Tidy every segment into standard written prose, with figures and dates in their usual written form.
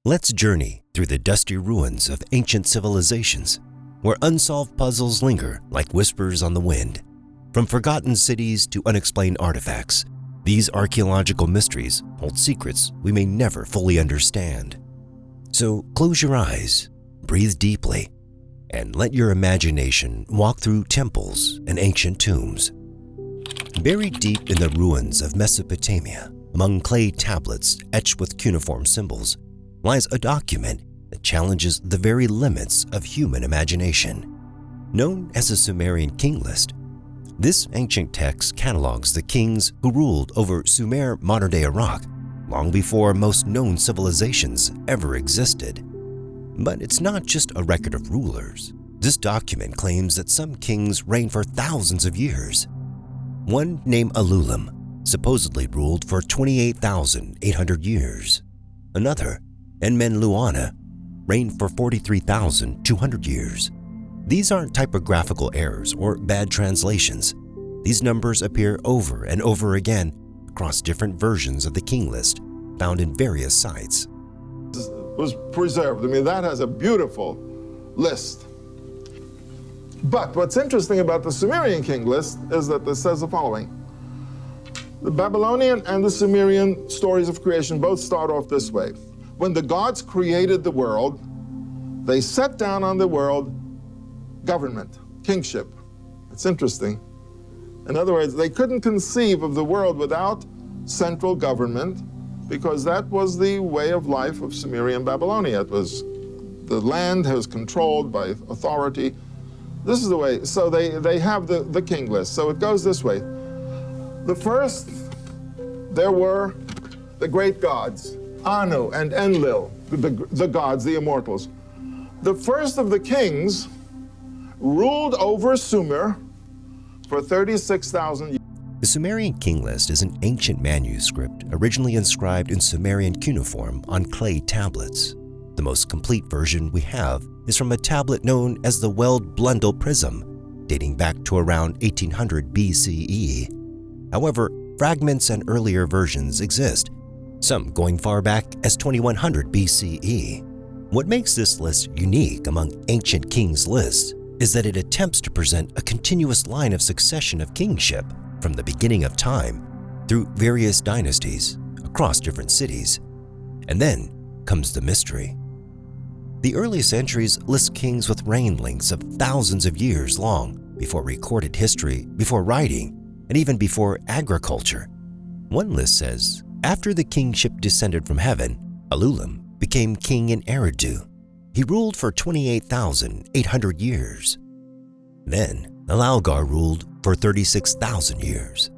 Let's journey through the dusty ruins of ancient civilizations, where unsolved puzzles linger like whispers on the wind. From forgotten cities to unexplained artifacts, these archaeological mysteries hold secrets we may never fully understand. So close your eyes, breathe deeply, and let your imagination walk through temples and ancient tombs. Buried deep in the ruins of Mesopotamia, among clay tablets etched with cuneiform symbols, lies a document that challenges the very limits of human imagination. Known as the Sumerian King List, this ancient text catalogs the kings who ruled over Sumer, modern-day Iraq, long before most known civilizations ever existed. But it's not just a record of rulers. This document claims that some kings reigned for thousands of years. One named Ululim supposedly ruled for 28,800 years. Another, Enmenluana, reigned for 43,200 years. These aren't typographical errors or bad translations. These numbers appear over and over again across different versions of the king list found in various sites. Was preserved. I mean, that has a beautiful list. But what's interesting about the Sumerian king list is that this says the following. The Babylonian and the Sumerian stories of creation both start off this way. When the gods created the world, they set down on the world government, kingship. It's interesting. In other words, they couldn't conceive of the world without central government because that was the way of life of Sumerian Babylonia. It was the land was controlled by authority. This is the way, so they have the king list. So it goes this way. The first, there were the great gods, Anu and Enlil, the gods, the immortals. The first of the kings ruled over Sumer for 36,000 years. The Sumerian king list is an ancient manuscript originally inscribed in Sumerian cuneiform on clay tablets. The most complete version we have is from a tablet known as the Weld Blundell Prism, dating back to around 1800 BCE. However, fragments and earlier versions exist, some going far back as 2100 BCE. What makes this list unique among ancient kings' lists is that it attempts to present a continuous line of succession of kingship from the beginning of time through various dynasties across different cities. And then comes the mystery. The earliest entries list kings with reign lengths of thousands of years long before recorded history, before writing, and even before agriculture. One list says, after the kingship descended from heaven, Ululim became king in Eridu. He ruled for 28,800 years. Then Alalgar ruled for 36,000 years.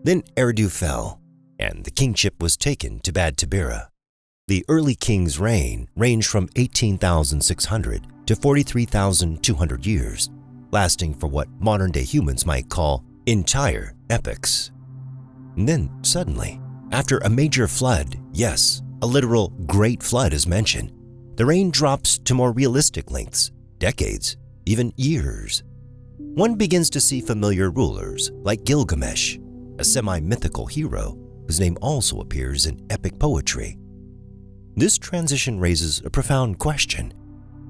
Then Eridu fell, and the kingship was taken to Bad Tabira. The early king's reign ranged from 18,600 to 43,200 years, lasting for what modern-day humans might call entire epochs. And then suddenly, after a major flood, yes, a literal great flood is mentioned, the reign drops to more realistic lengths, decades, even years. One begins to see familiar rulers like Gilgamesh, a semi-mythical hero whose name also appears in epic poetry. This transition raises a profound question.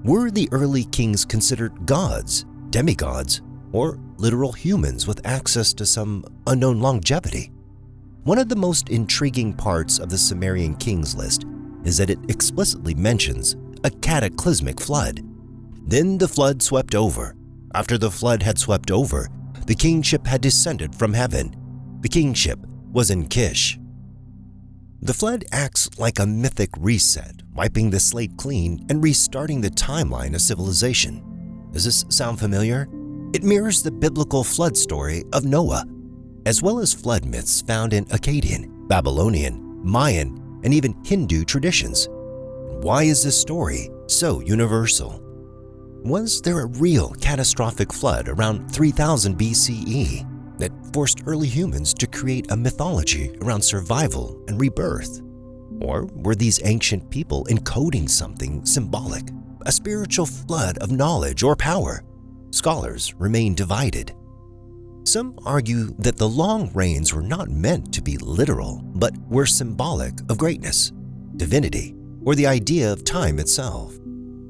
Were the early kings considered gods, demigods, or literal humans with access to some unknown longevity? One of the most intriguing parts of the Sumerian kings list is that it explicitly mentions a cataclysmic flood. Then the flood swept over. After the flood had swept over, the kingship had descended from heaven. The kingship was in Kish. The flood acts like a mythic reset, wiping the slate clean and restarting the timeline of civilization. Does this sound familiar? It mirrors the biblical flood story of Noah, as well as flood myths found in Akkadian, Babylonian, Mayan, and even Hindu traditions. Why is this story so universal? Was there a real catastrophic flood around 3000 BCE that forced early humans to create a mythology around survival and rebirth? Or were these ancient people encoding something symbolic, a spiritual flood of knowledge or power? Scholars remain divided. Some argue that the long reigns were not meant to be literal, but were symbolic of greatness, divinity, or the idea of time itself.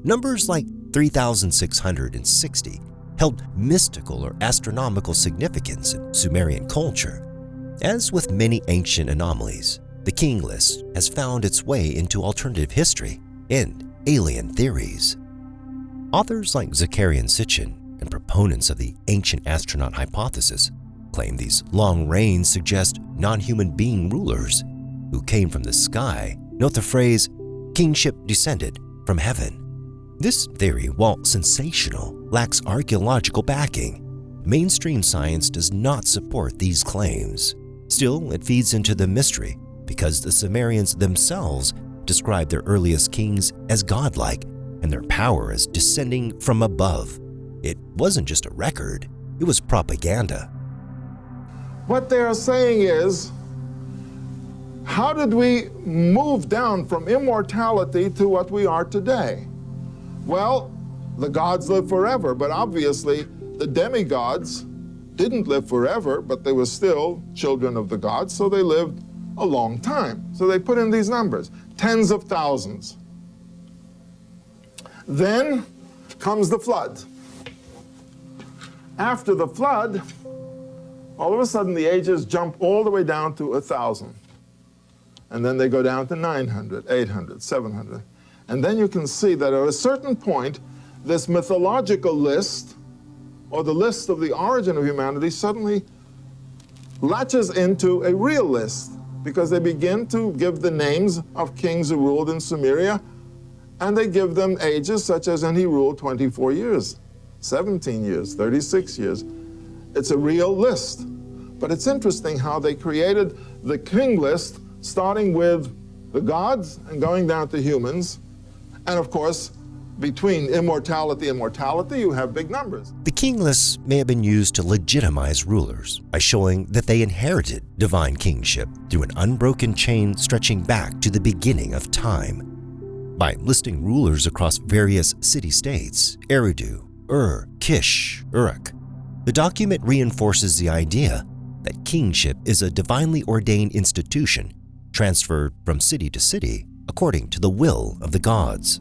Numbers like 3,660 held mystical or astronomical significance in Sumerian culture. As with many ancient anomalies, the king list has found its way into alternative history and alien theories. Authors like Zakarian Sitchin and proponents of the ancient astronaut hypothesis claim these long reigns suggest non-human being rulers who came from the sky. Note the phrase, kingship descended from heaven. This theory, while sensational, lacks archaeological backing. Mainstream science does not support these claims. Still, it feeds into the mystery because the Sumerians themselves described their earliest kings as godlike and their power as descending from above. It wasn't just a record, it was propaganda. What they are saying is, how did we move down from immortality to what we are today? Well, the gods live forever, but obviously the demigods didn't live forever, but they were still children of the gods, so they lived a long time. So they put in these numbers, tens of thousands. Then comes the flood. After the flood, all of a sudden the ages jump all the way down to 1,000. And then they go down to 900, 800, 700. And then you can see that at a certain point, this mythological list, or the list of the origin of humanity, suddenly latches into a real list, because they begin to give the names of kings who ruled in Sumeria, and they give them ages such as, and he ruled 24 years, 17 years, 36 years. It's a real list. But it's interesting how they created the king list, starting with the gods and going down to humans. And of course, between immortality and mortality, you have big numbers. The king lists may have been used to legitimize rulers by showing that they inherited divine kingship through an unbroken chain stretching back to the beginning of time. By listing rulers across various city-states, Eridu, Kish, Uruk, the document reinforces the idea that kingship is a divinely ordained institution transferred from city to city according to the will of the gods.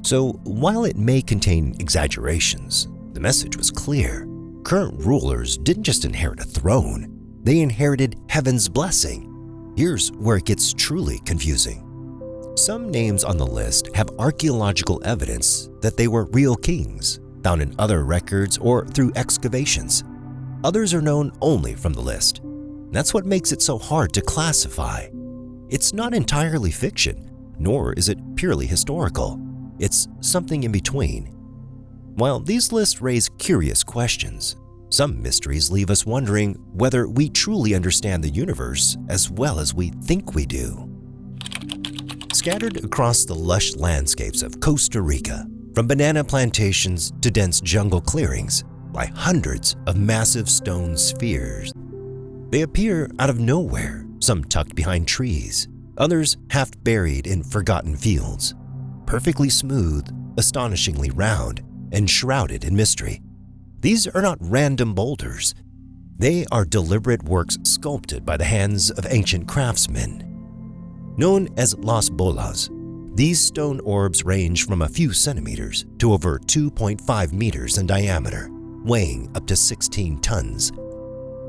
So while it may contain exaggerations, the message was clear. Current rulers didn't just inherit a throne, they inherited heaven's blessing. Here's where it gets truly confusing. Some names on the list have archaeological evidence that they were real kings, found in other records or through excavations. Others are known only from the list. That's what makes it so hard to classify. It's not entirely fiction, nor is it purely historical. It's something in between. While these lists raise curious questions, some mysteries leave us wondering whether we truly understand the universe as well as we think we do. Scattered across the lush landscapes of Costa Rica, from banana plantations to dense jungle clearings, lie hundreds of massive stone spheres. They appear out of nowhere, some tucked behind trees, others half buried in forgotten fields. Perfectly smooth, astonishingly round, and shrouded in mystery. These are not random boulders. They are deliberate works sculpted by the hands of ancient craftsmen. Known as Las Bolas, these stone orbs range from a few centimeters to over 2.5 meters in diameter, weighing up to 16 tons.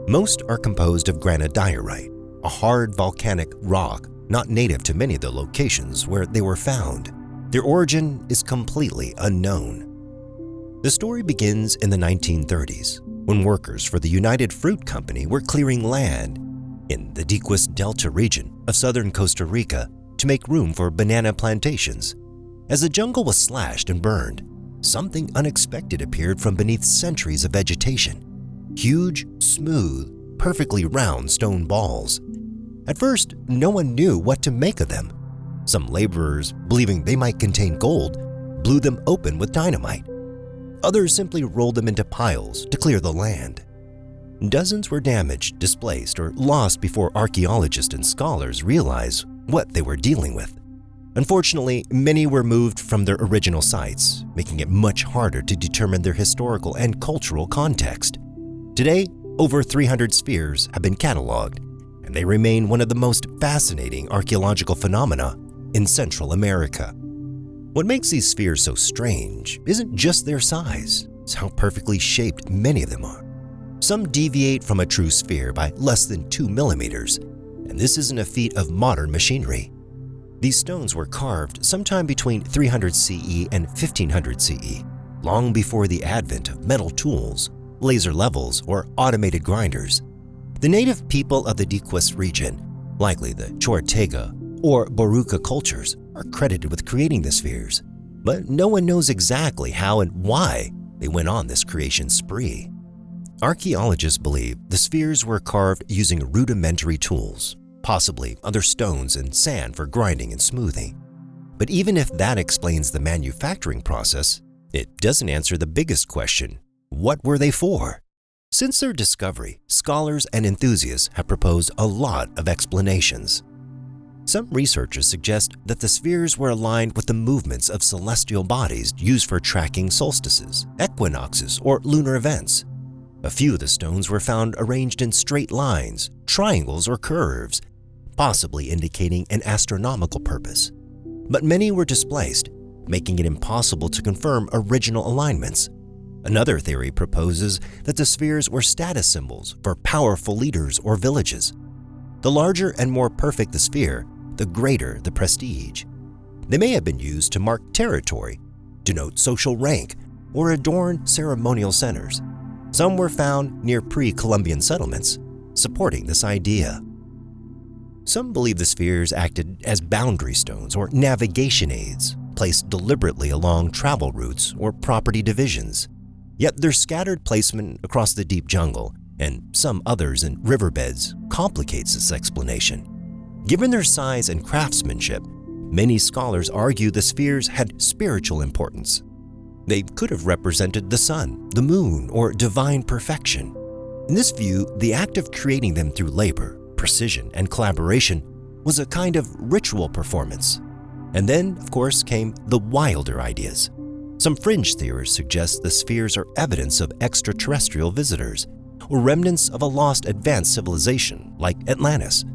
Most are composed of granodiorite, a hard volcanic rock not native to many of the locations where they were found. Their origin is completely unknown. The story begins in the 1930s, when workers for the United Fruit Company were clearing land in the Diquis Delta region of southern Costa Rica to make room for banana plantations. As the jungle was slashed and burned, something unexpected appeared from beneath centuries of vegetation. Huge, smooth, perfectly round stone balls. At first, no one knew what to make of them. Some laborers, believing they might contain gold, blew them open with dynamite. Others simply rolled them into piles to clear the land. Dozens were damaged, displaced, or lost before archaeologists and scholars realized what they were dealing with. Unfortunately, many were moved from their original sites, making it much harder to determine their historical and cultural context. Today, over 300 spheres have been cataloged, and they remain one of the most fascinating archaeological phenomena in Central America. What makes these spheres so strange isn't just their size, it's how perfectly shaped many of them are. Some deviate from a true sphere by less than 2 millimeters, and this isn't a feat of modern machinery. These stones were carved sometime between 300 CE and 1500 CE, long before the advent of metal tools, laser levels, or automated grinders. The native people of the Diquis region, likely the Chortega or Boruca cultures, are credited with creating the spheres, but no one knows exactly how and why they went on this creation spree. Archaeologists believe the spheres were carved using rudimentary tools, possibly other stones and sand for grinding and smoothing. But even if that explains the manufacturing process, it doesn't answer the biggest question: what were they for? Since their discovery, scholars and enthusiasts have proposed a lot of explanations. Some researchers suggest that the spheres were aligned with the movements of celestial bodies used for tracking solstices, equinoxes, or lunar events. A few of the stones were found arranged in straight lines, triangles, or curves, possibly indicating an astronomical purpose. But many were displaced, making it impossible to confirm original alignments. Another theory proposes that the spheres were status symbols for powerful leaders or villages. The larger and more perfect the sphere, the greater the prestige. They may have been used to mark territory, denote social rank, or adorn ceremonial centers. Some were found near pre-Columbian settlements, supporting this idea. Some believe the spheres acted as boundary stones or navigation aids, placed deliberately along travel routes or property divisions. Yet their scattered placement across the deep jungle and some others in riverbeds complicates this explanation. Given their size and craftsmanship, many scholars argue the spheres had spiritual importance. They could have represented the sun, the moon, or divine perfection. In this view, the act of creating them through labor, precision, and collaboration was a kind of ritual performance. And then, of course, came the wilder ideas. Some fringe theorists suggest the spheres are evidence of extraterrestrial visitors or remnants of a lost advanced civilization like Atlantis.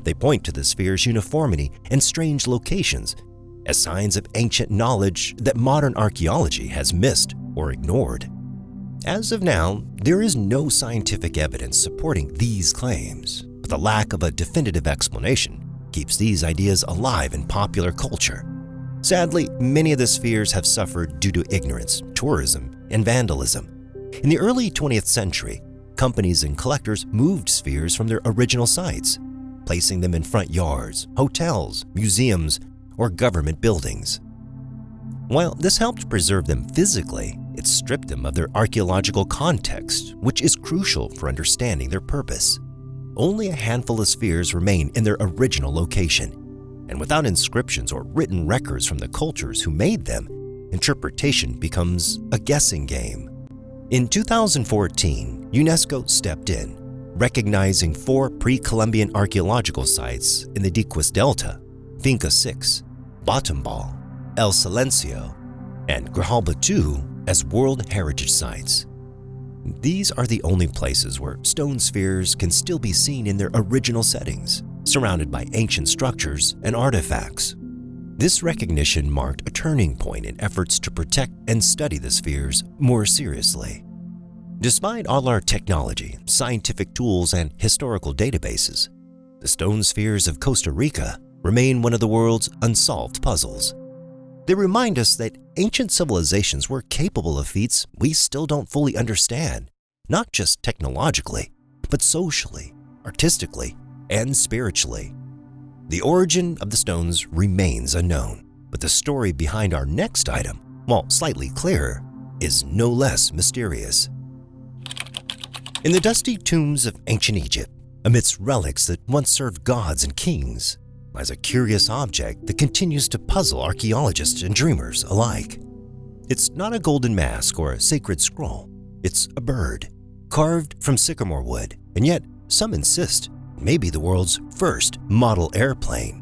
They point to the sphere's uniformity and strange locations as signs of ancient knowledge that modern archaeology has missed or ignored. As of now, there is no scientific evidence supporting these claims, but the lack of a definitive explanation keeps these ideas alive in popular culture. Sadly, many of the spheres have suffered due to ignorance, tourism, and vandalism. In the early 20th century, companies and collectors moved spheres from their original sites, placing them in front yards, hotels, museums, or government buildings. While this helped preserve them physically, it stripped them of their archaeological context, which is crucial for understanding their purpose. Only a handful of spheres remain in their original location, and without inscriptions or written records from the cultures who made them, interpretation becomes a guessing game. In 2014, UNESCO stepped in, recognizing 4 pre-Columbian archaeological sites in the Diquis Delta: Finca 6, Batombal, El Silencio, and Grijalba II as World Heritage Sites. These are the only places where stone spheres can still be seen in their original settings, surrounded by ancient structures and artifacts. This recognition marked a turning point in efforts to protect and study the spheres more seriously. Despite all our technology, scientific tools, and historical databases, the stone spheres of Costa Rica remain one of the world's unsolved puzzles. They remind us that ancient civilizations were capable of feats we still don't fully understand, not just technologically, but socially, artistically, and spiritually. The origin of the stones remains unknown, but the story behind our next item, while slightly clearer, is no less mysterious. In the dusty tombs of ancient Egypt, amidst relics that once served gods and kings, lies a curious object that continues to puzzle archaeologists and dreamers alike. It's not a golden mask or a sacred scroll. It's a bird, carved from sycamore wood, and yet some insist it may be the world's first model airplane.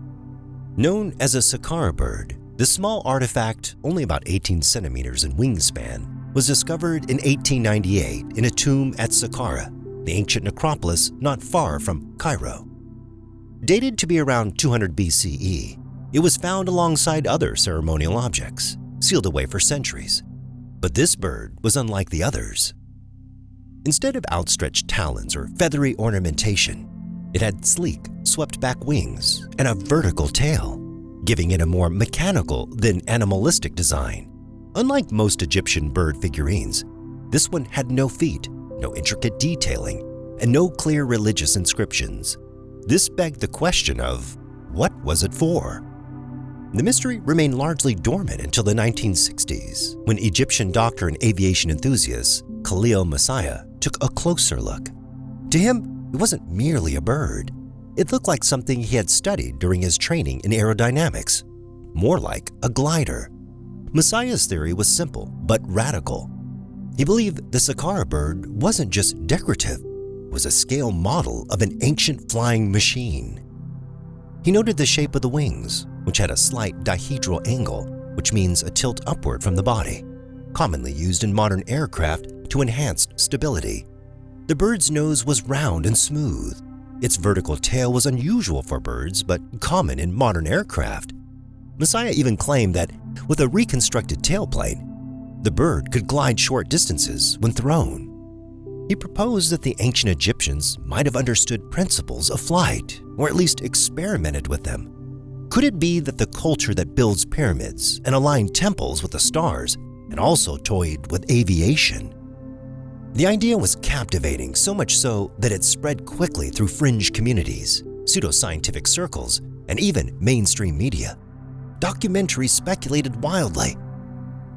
Known as a Saqqara Bird, this small artifact, only about 18 centimeters in wingspan, was discovered in 1898 in a tomb at Saqqara, the ancient necropolis not far from Cairo. Dated to be around 200 BCE, It was found alongside other ceremonial objects, sealed away for centuries. But this bird was unlike the others. Instead of outstretched talons or feathery ornamentation, it had sleek, swept-back wings and a vertical tail, giving it a more mechanical than animalistic design. Unlike most Egyptian bird figurines, this one had no feet, no intricate detailing, and no clear religious inscriptions. This begged the question of, what was it for? The mystery remained largely dormant until the 1960s, when Egyptian doctor and aviation enthusiast Khalil Messiah took a closer look. To him, it wasn't merely a bird. It looked like something he had studied during his training in aerodynamics, more like a glider. Messiah's theory was simple but radical. He believed the Saqqara bird wasn't just decorative, it was a scale model of an ancient flying machine. He noted the shape of the wings, which had a slight dihedral angle, which means a tilt upward from the body, commonly used in modern aircraft to enhance stability. The bird's nose was round and smooth. Its vertical tail was unusual for birds, but common in modern aircraft. Messiah even claimed that with a reconstructed tailplane, the bird could glide short distances when thrown. He proposed that the ancient Egyptians might have understood principles of flight, or at least experimented with them. Could it be that the culture that builds pyramids and aligned temples with the stars and also toyed with aviation? The idea was captivating, so much so that it spread quickly through fringe communities, pseudoscientific circles, and even mainstream media. Documentaries speculated wildly.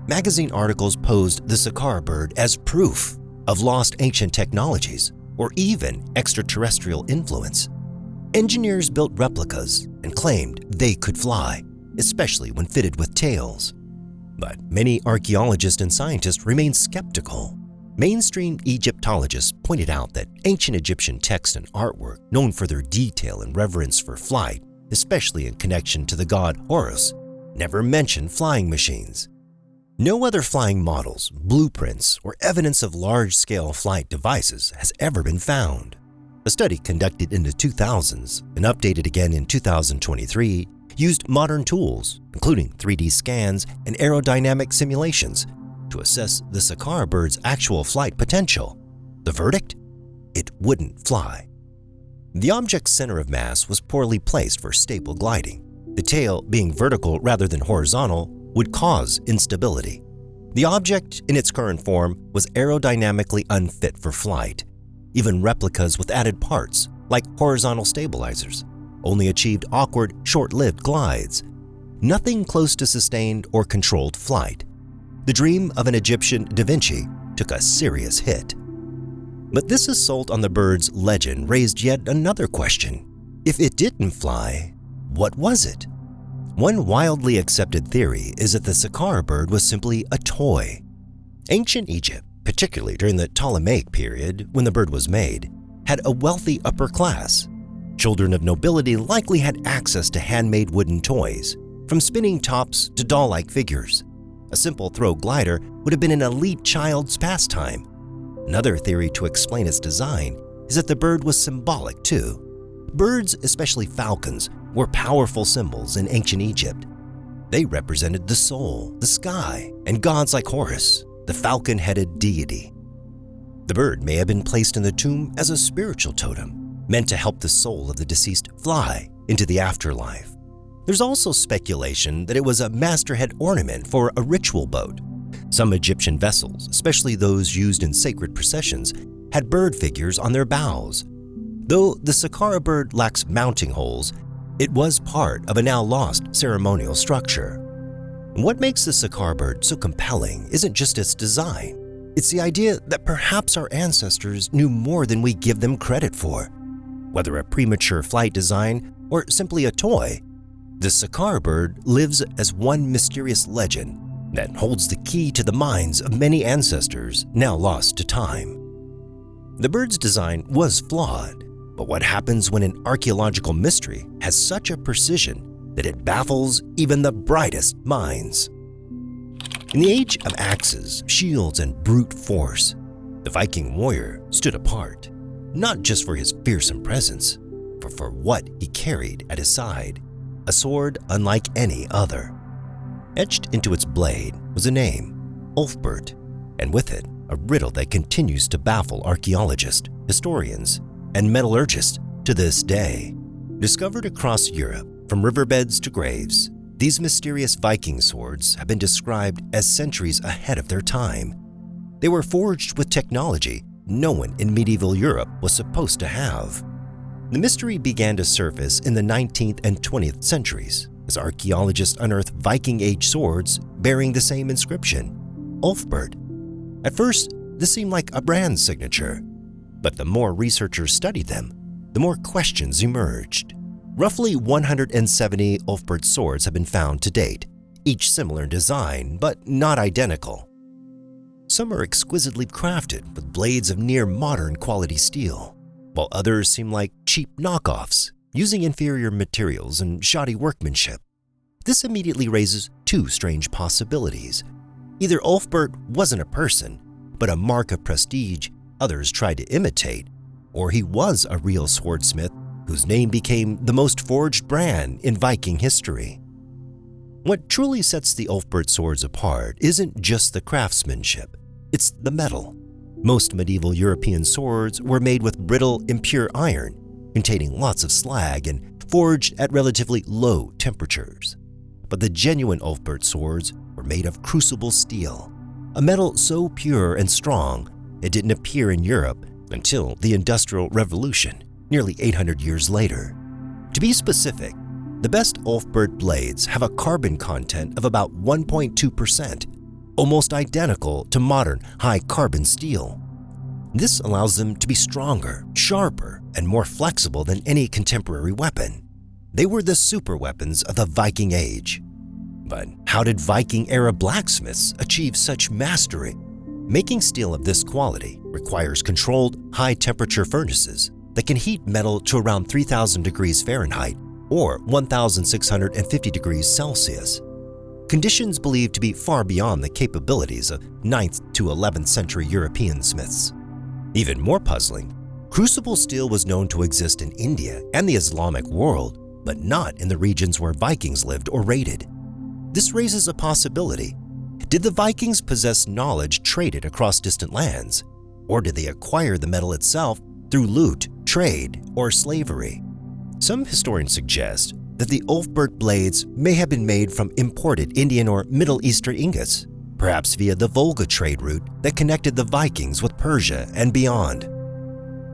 Magazine articles posed the Saqqara bird as proof of lost ancient technologies or even extraterrestrial influence. Engineers built replicas and claimed they could fly, especially when fitted with tails. But many archaeologists and scientists remained skeptical. Mainstream Egyptologists pointed out that ancient Egyptian texts and artwork, known for their detail and reverence for flight, especially in connection to the god Horus, never mentioned flying machines. No other flying models, blueprints, or evidence of large-scale flight devices has ever been found. A study conducted in the 2000s and updated again in 2023 used modern tools, including 3D scans and aerodynamic simulations, to assess the Saqqara bird's actual flight potential. The verdict? It wouldn't fly. The object's center of mass was poorly placed for stable gliding. The tail, being vertical rather than horizontal, would cause instability. The object, in its current form, was aerodynamically unfit for flight. Even replicas with added parts, like horizontal stabilizers, only achieved awkward, short-lived glides. Nothing close to sustained or controlled flight. The dream of an Egyptian Da Vinci took a serious hit. But this assault on the bird's legend raised yet another question. If it didn't fly, what was it? One wildly accepted theory is that the Saqqara bird was simply a toy. Ancient Egypt, particularly during the Ptolemaic period when the bird was made, had a wealthy upper class. Children of nobility likely had access to handmade wooden toys, from spinning tops to doll-like figures. A simple throw glider would have been an elite child's pastime. Another theory to explain its design is that the bird was symbolic too. Birds, especially falcons, were powerful symbols in ancient Egypt. They represented the soul, the sky, and gods like Horus, the falcon-headed deity. The bird may have been placed in the tomb as a spiritual totem, meant to help the soul of the deceased fly into the afterlife. There's also speculation that it was a masthead ornament for a ritual boat. Some Egyptian vessels, especially those used in sacred processions, had bird figures on their bows. Though the Saqqara bird lacks mounting holes, it was part of a now lost ceremonial structure. What makes the Saqqara bird so compelling isn't just its design. It's the idea that perhaps our ancestors knew more than we give them credit for. Whether a premature flight design or simply a toy, the Saqqara bird lives as one mysterious legend that holds the key to the minds of many ancestors now lost to time. The bird's design was flawed, but what happens when an archaeological mystery has such a precision that it baffles even the brightest minds? In the age of axes, shields, and brute force, the Viking warrior stood apart, not just for his fearsome presence, but for what he carried at his side. a sword unlike any other. Etched into its blade was a name, Ulfberht, and with it, a riddle that continues to baffle archaeologists, historians, and metallurgists to this day. Discovered across Europe, from riverbeds to graves, these mysterious Viking swords have been described as centuries ahead of their time. They were forged with technology no one in medieval Europe was supposed to have. The mystery began to surface in the 19th and 20th centuries as archaeologists unearthed Viking Age swords bearing the same inscription, Ulfberht. At first, this seemed like a brand signature, but the more researchers studied them, the more questions emerged. Roughly 170 Ulfberht swords have been found to date, each similar in design but not identical. Some are exquisitely crafted with blades of near-modern quality steel, while others seem like cheap knockoffs, using inferior materials and shoddy workmanship. This immediately raises two strange possibilities. Either Ulfberht wasn't a person, but a mark of prestige others tried to imitate, or he was a real swordsmith whose name became the most forged brand in Viking history. What truly sets the Ulfberht swords apart isn't just the craftsmanship, it's the metal. Most medieval European swords were made with brittle, impure iron, containing lots of slag and forged at relatively low temperatures. But the genuine Ulfberht swords were made of crucible steel, a metal so pure and strong it didn't appear in Europe until the Industrial Revolution, nearly 800 years later. To be specific, the best Ulfberht blades have a carbon content of about 1.2%, almost identical to modern high-carbon steel. This allows them to be stronger, sharper, and more flexible than any contemporary weapon. They were the super weapons of the Viking Age. But how did Viking-era blacksmiths achieve such mastery? Making steel of this quality requires controlled, high-temperature furnaces that can heat metal to around 3,000 degrees Fahrenheit or 1,650 degrees Celsius. Conditions believed to be far beyond the capabilities of 9th to 11th century European smiths. Even more puzzling, crucible steel was known to exist in India and the Islamic world, but not in the regions where Vikings lived or raided. This raises a possibility. Did the Vikings possess knowledge traded across distant lands, or did they acquire the metal itself through loot, trade, or slavery? Some historians suggest that the Ulfberht blades may have been made from imported Indian or Middle Eastern ingots, perhaps via the Volga trade route that connected the Vikings with Persia and beyond.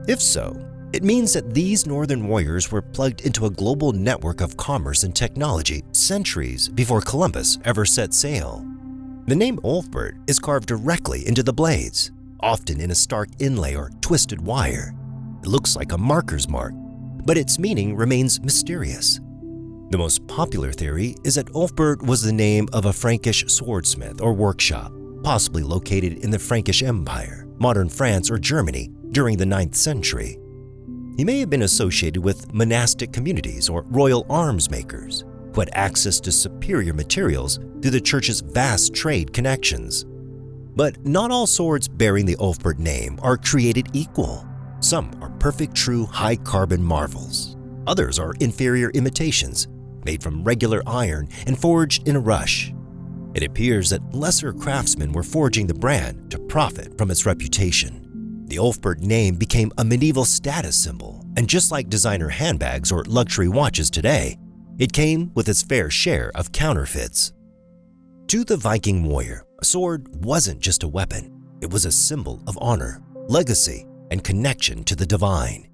If so, it means that these northern warriors were plugged into a global network of commerce and technology centuries before Columbus ever set sail. The name Ulfberht is carved directly into the blades, often in a stark inlay or twisted wire. It looks like a marker's mark, but its meaning remains mysterious. The most popular theory is that Ulfberht was the name of a Frankish swordsmith or workshop, possibly located in the Frankish Empire, modern France or Germany, during the 9th century. He may have been associated with monastic communities or royal arms makers who had access to superior materials through the church's vast trade connections. But not all swords bearing the Ulfberht name are created equal. Some are perfect, true, high-carbon marvels. Others are inferior imitations, made from regular iron and forged in a rush. It appears that lesser craftsmen were forging the brand to profit from its reputation. The Ulfberht name became a medieval status symbol, and just like designer handbags or luxury watches today, it came with its fair share of counterfeits. To the Viking warrior, a sword wasn't just a weapon. It was a symbol of honor, legacy, and connection to the divine.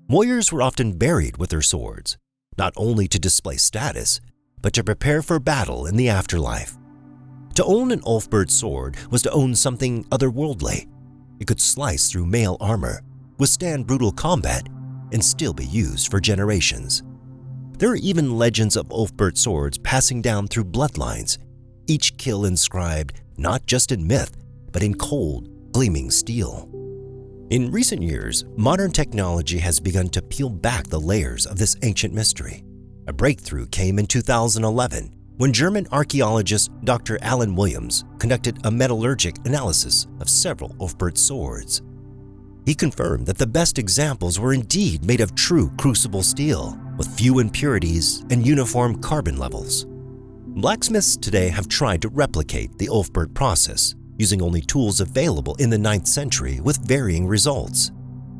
Warriors were often buried with their swords, not only to display status, but to prepare for battle in the afterlife. To own an Ulfberht sword was to own something otherworldly. It could slice through mail armor, withstand brutal combat, and still be used for generations. There are even legends of Ulfberht swords passing down through bloodlines, each kill inscribed not just in myth, but in cold, gleaming steel. In recent years, modern technology has begun to peel back the layers of this ancient mystery. A breakthrough came in 2011 when German archaeologist Dr. Alan Williams conducted a metallurgic analysis of several Ulfberht swords. he confirmed that the best examples were indeed made of true crucible steel, with few impurities and uniform carbon levels. Blacksmiths today have tried to replicate the Ulfberht process, using only tools available in the 9th century with varying results.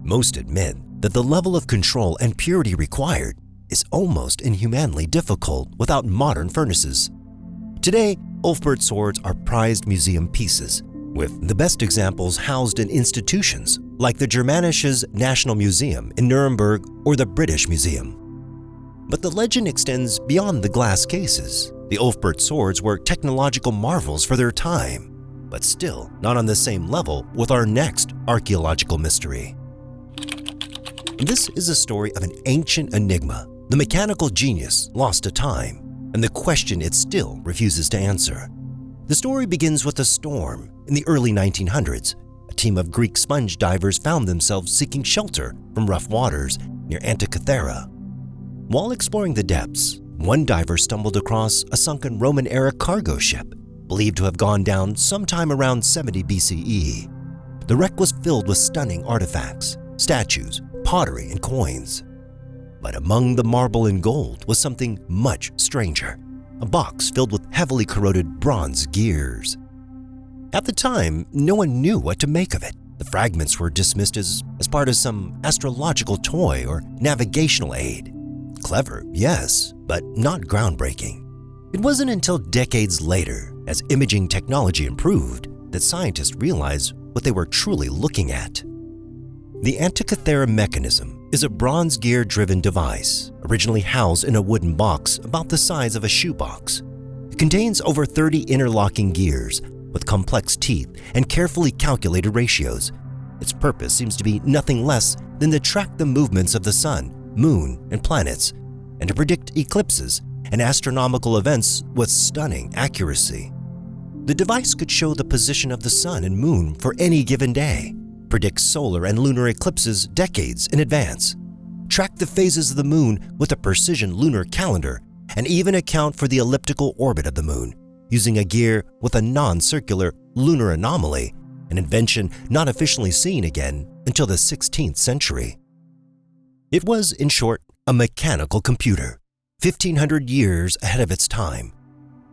Most admit that the level of control and purity required is almost inhumanly difficult without modern furnaces. Today, Ulfberht swords are prized museum pieces, with the best examples housed in institutions like the Germanisches National Museum in Nuremberg or the British Museum. But the legend extends beyond the glass cases. The Ulfberht swords were technological marvels for their time, but still not on the same level with our next archaeological mystery. This is a story of an ancient enigma, the mechanical genius lost to time, and the question it still refuses to answer. The story begins with a storm. In the early 1900s, a team of Greek sponge divers found themselves seeking shelter from rough waters near Antikythera. While exploring the depths, one diver stumbled across a sunken Roman-era cargo ship, believed to have gone down sometime around 70 BCE. The wreck was filled with stunning artifacts, statues, pottery, and coins. But among the marble and gold was something much stranger, a box filled with heavily corroded bronze gears. At the time, no one knew what to make of it. The fragments were dismissed as part of some astrological toy or navigational aid. Clever, yes, but not groundbreaking. It wasn't until decades later, as imaging technology improved, that scientists realized what they were truly looking at. The Antikythera Mechanism is a bronze gear-driven device, originally housed in a wooden box about the size of a shoebox. It contains over 30 interlocking gears with complex teeth and carefully calculated ratios. Its purpose seems to be nothing less than to track the movements of the sun, moon, and planets, and to predict eclipses and astronomical events with stunning accuracy. The device could show the position of the sun and moon for any given day, predict solar and lunar eclipses decades in advance, track the phases of the moon with a precision lunar calendar, and even account for the elliptical orbit of the moon, using a gear with a non-circular lunar anomaly, an invention not officially seen again until the 16th century. It was, in short, a mechanical computer, 1,500 years ahead of its time.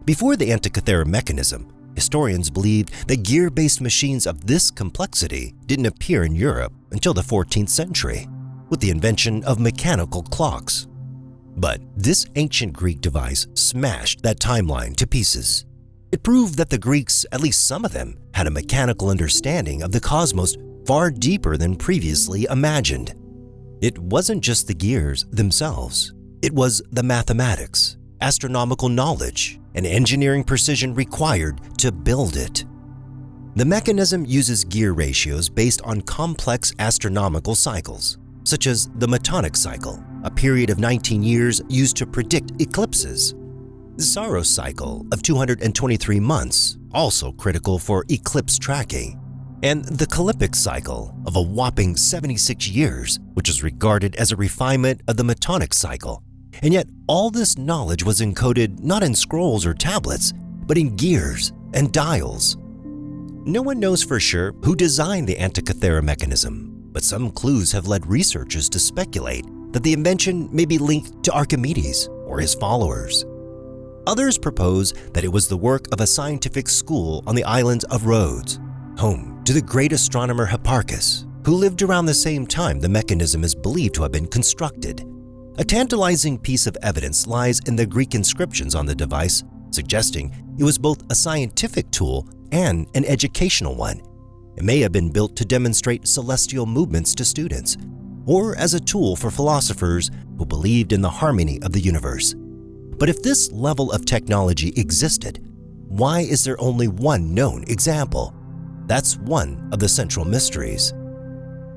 Before the Antikythera Mechanism, historians believed that gear-based machines of this complexity didn't appear in Europe until the 14th century, with the invention of mechanical clocks. But this ancient Greek device smashed that timeline to pieces. It proved that the Greeks, at least some of them, had a mechanical understanding of the cosmos far deeper than previously imagined. It wasn't just the gears themselves. It was the mathematics, astronomical knowledge, and engineering precision required to build it. The mechanism uses gear ratios based on complex astronomical cycles, such as the Metonic cycle, a period of 19 years used to predict eclipses. The Saros cycle of 223 months, also critical for eclipse tracking, and the Callipic cycle of a whopping 76 years, which is regarded as a refinement of the Metonic cycle. And yet all this knowledge was encoded not in scrolls or tablets, but in gears and dials. No one knows for sure who designed the Antikythera Mechanism, but some clues have led researchers to speculate that the invention may be linked to Archimedes or his followers. Others propose that it was the work of a scientific school on the island of Rhodes, home to the great astronomer Hipparchus, who lived around the same time the mechanism is believed to have been constructed. A tantalizing piece of evidence lies in the Greek inscriptions on the device, suggesting it was both a scientific tool and an educational one. It may have been built to demonstrate celestial movements to students, or as a tool for philosophers who believed in the harmony of the universe. But if this level of technology existed, why is there only one known example? That's one of the central mysteries.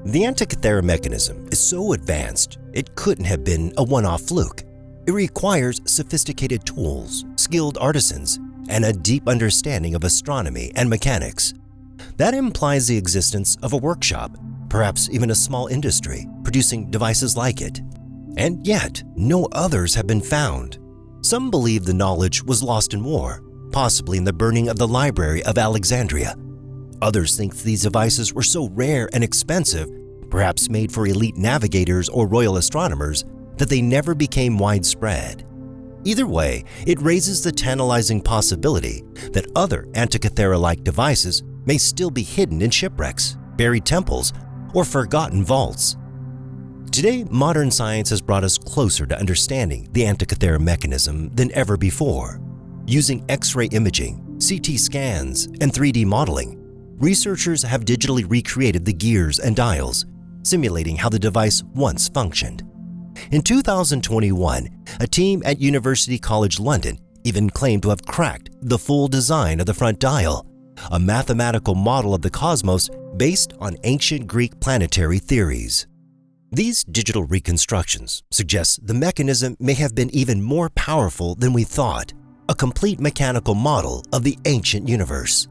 The Antikythera Mechanism is so advanced, it couldn't have been a one-off fluke. It requires sophisticated tools, skilled artisans, and a deep understanding of astronomy and mechanics. That implies the existence of a workshop, perhaps even a small industry, producing devices like it. And yet, no others have been found. Some believe the knowledge was lost in war, possibly in the burning of the Library of Alexandria. Others think these devices were so rare and expensive perhaps made for elite navigators or royal astronomers, that they never became widespread. Either way, it raises the tantalizing possibility that other Antikythera-like devices may still be hidden in shipwrecks, buried temples, or forgotten vaults. Today, modern science has brought us closer to understanding the Antikythera mechanism than ever before. Using X-ray imaging, CT scans, and 3D modeling, researchers have digitally recreated the gears and dials, simulating how the device once functioned. In 2021, a team at University College London even claimed to have cracked the full design of the front dial, a mathematical model of the cosmos based on ancient Greek planetary theories. These digital reconstructions suggest the mechanism may have been even more powerful than we thought, a complete mechanical model of the ancient universe.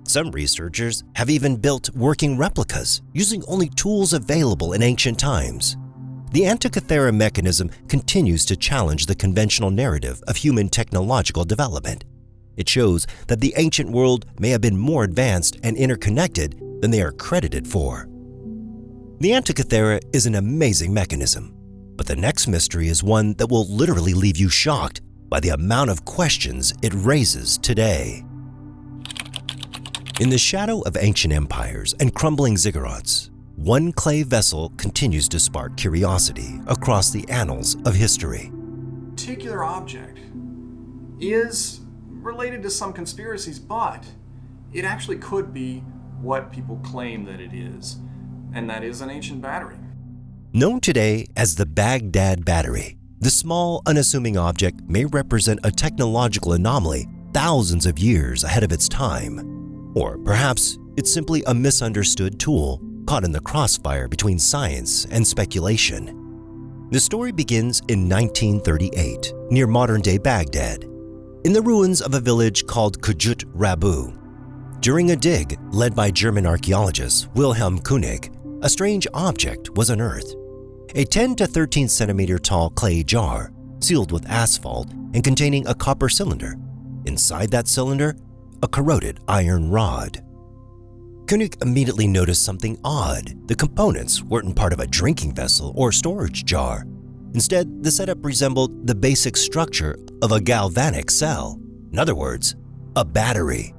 Some researchers have even built working replicas using only tools available in ancient times. The Antikythera mechanism continues to challenge the conventional narrative of human technological development. It shows that the ancient world may have been more advanced and interconnected than they are credited for. The Antikythera is an amazing mechanism, but the next mystery is one that will literally leave you shocked by the amount of questions it raises today. In the shadow of ancient empires and crumbling ziggurats, one clay vessel continues to spark curiosity across the annals of history. A particular object is related to some conspiracies, but it actually could be what people claim that it is, and that is an ancient battery. Known today as the Baghdad Battery, the small, unassuming object may represent a technological anomaly thousands of years ahead of its time. Or perhaps it's simply a misunderstood tool caught in the crossfire between science and speculation. The story begins in 1938, near modern-day Baghdad, in the ruins of a village called Kujut Rabu. During a dig led by German archaeologist Wilhelm König, a strange object was unearthed. A 10 to 13 centimeter tall clay jar, sealed with asphalt and containing a copper cylinder. Inside that cylinder, a corroded iron rod. König immediately noticed something odd. The components weren't part of a drinking vessel or storage jar. Instead, the setup resembled the basic structure of a galvanic cell. In other words, a battery.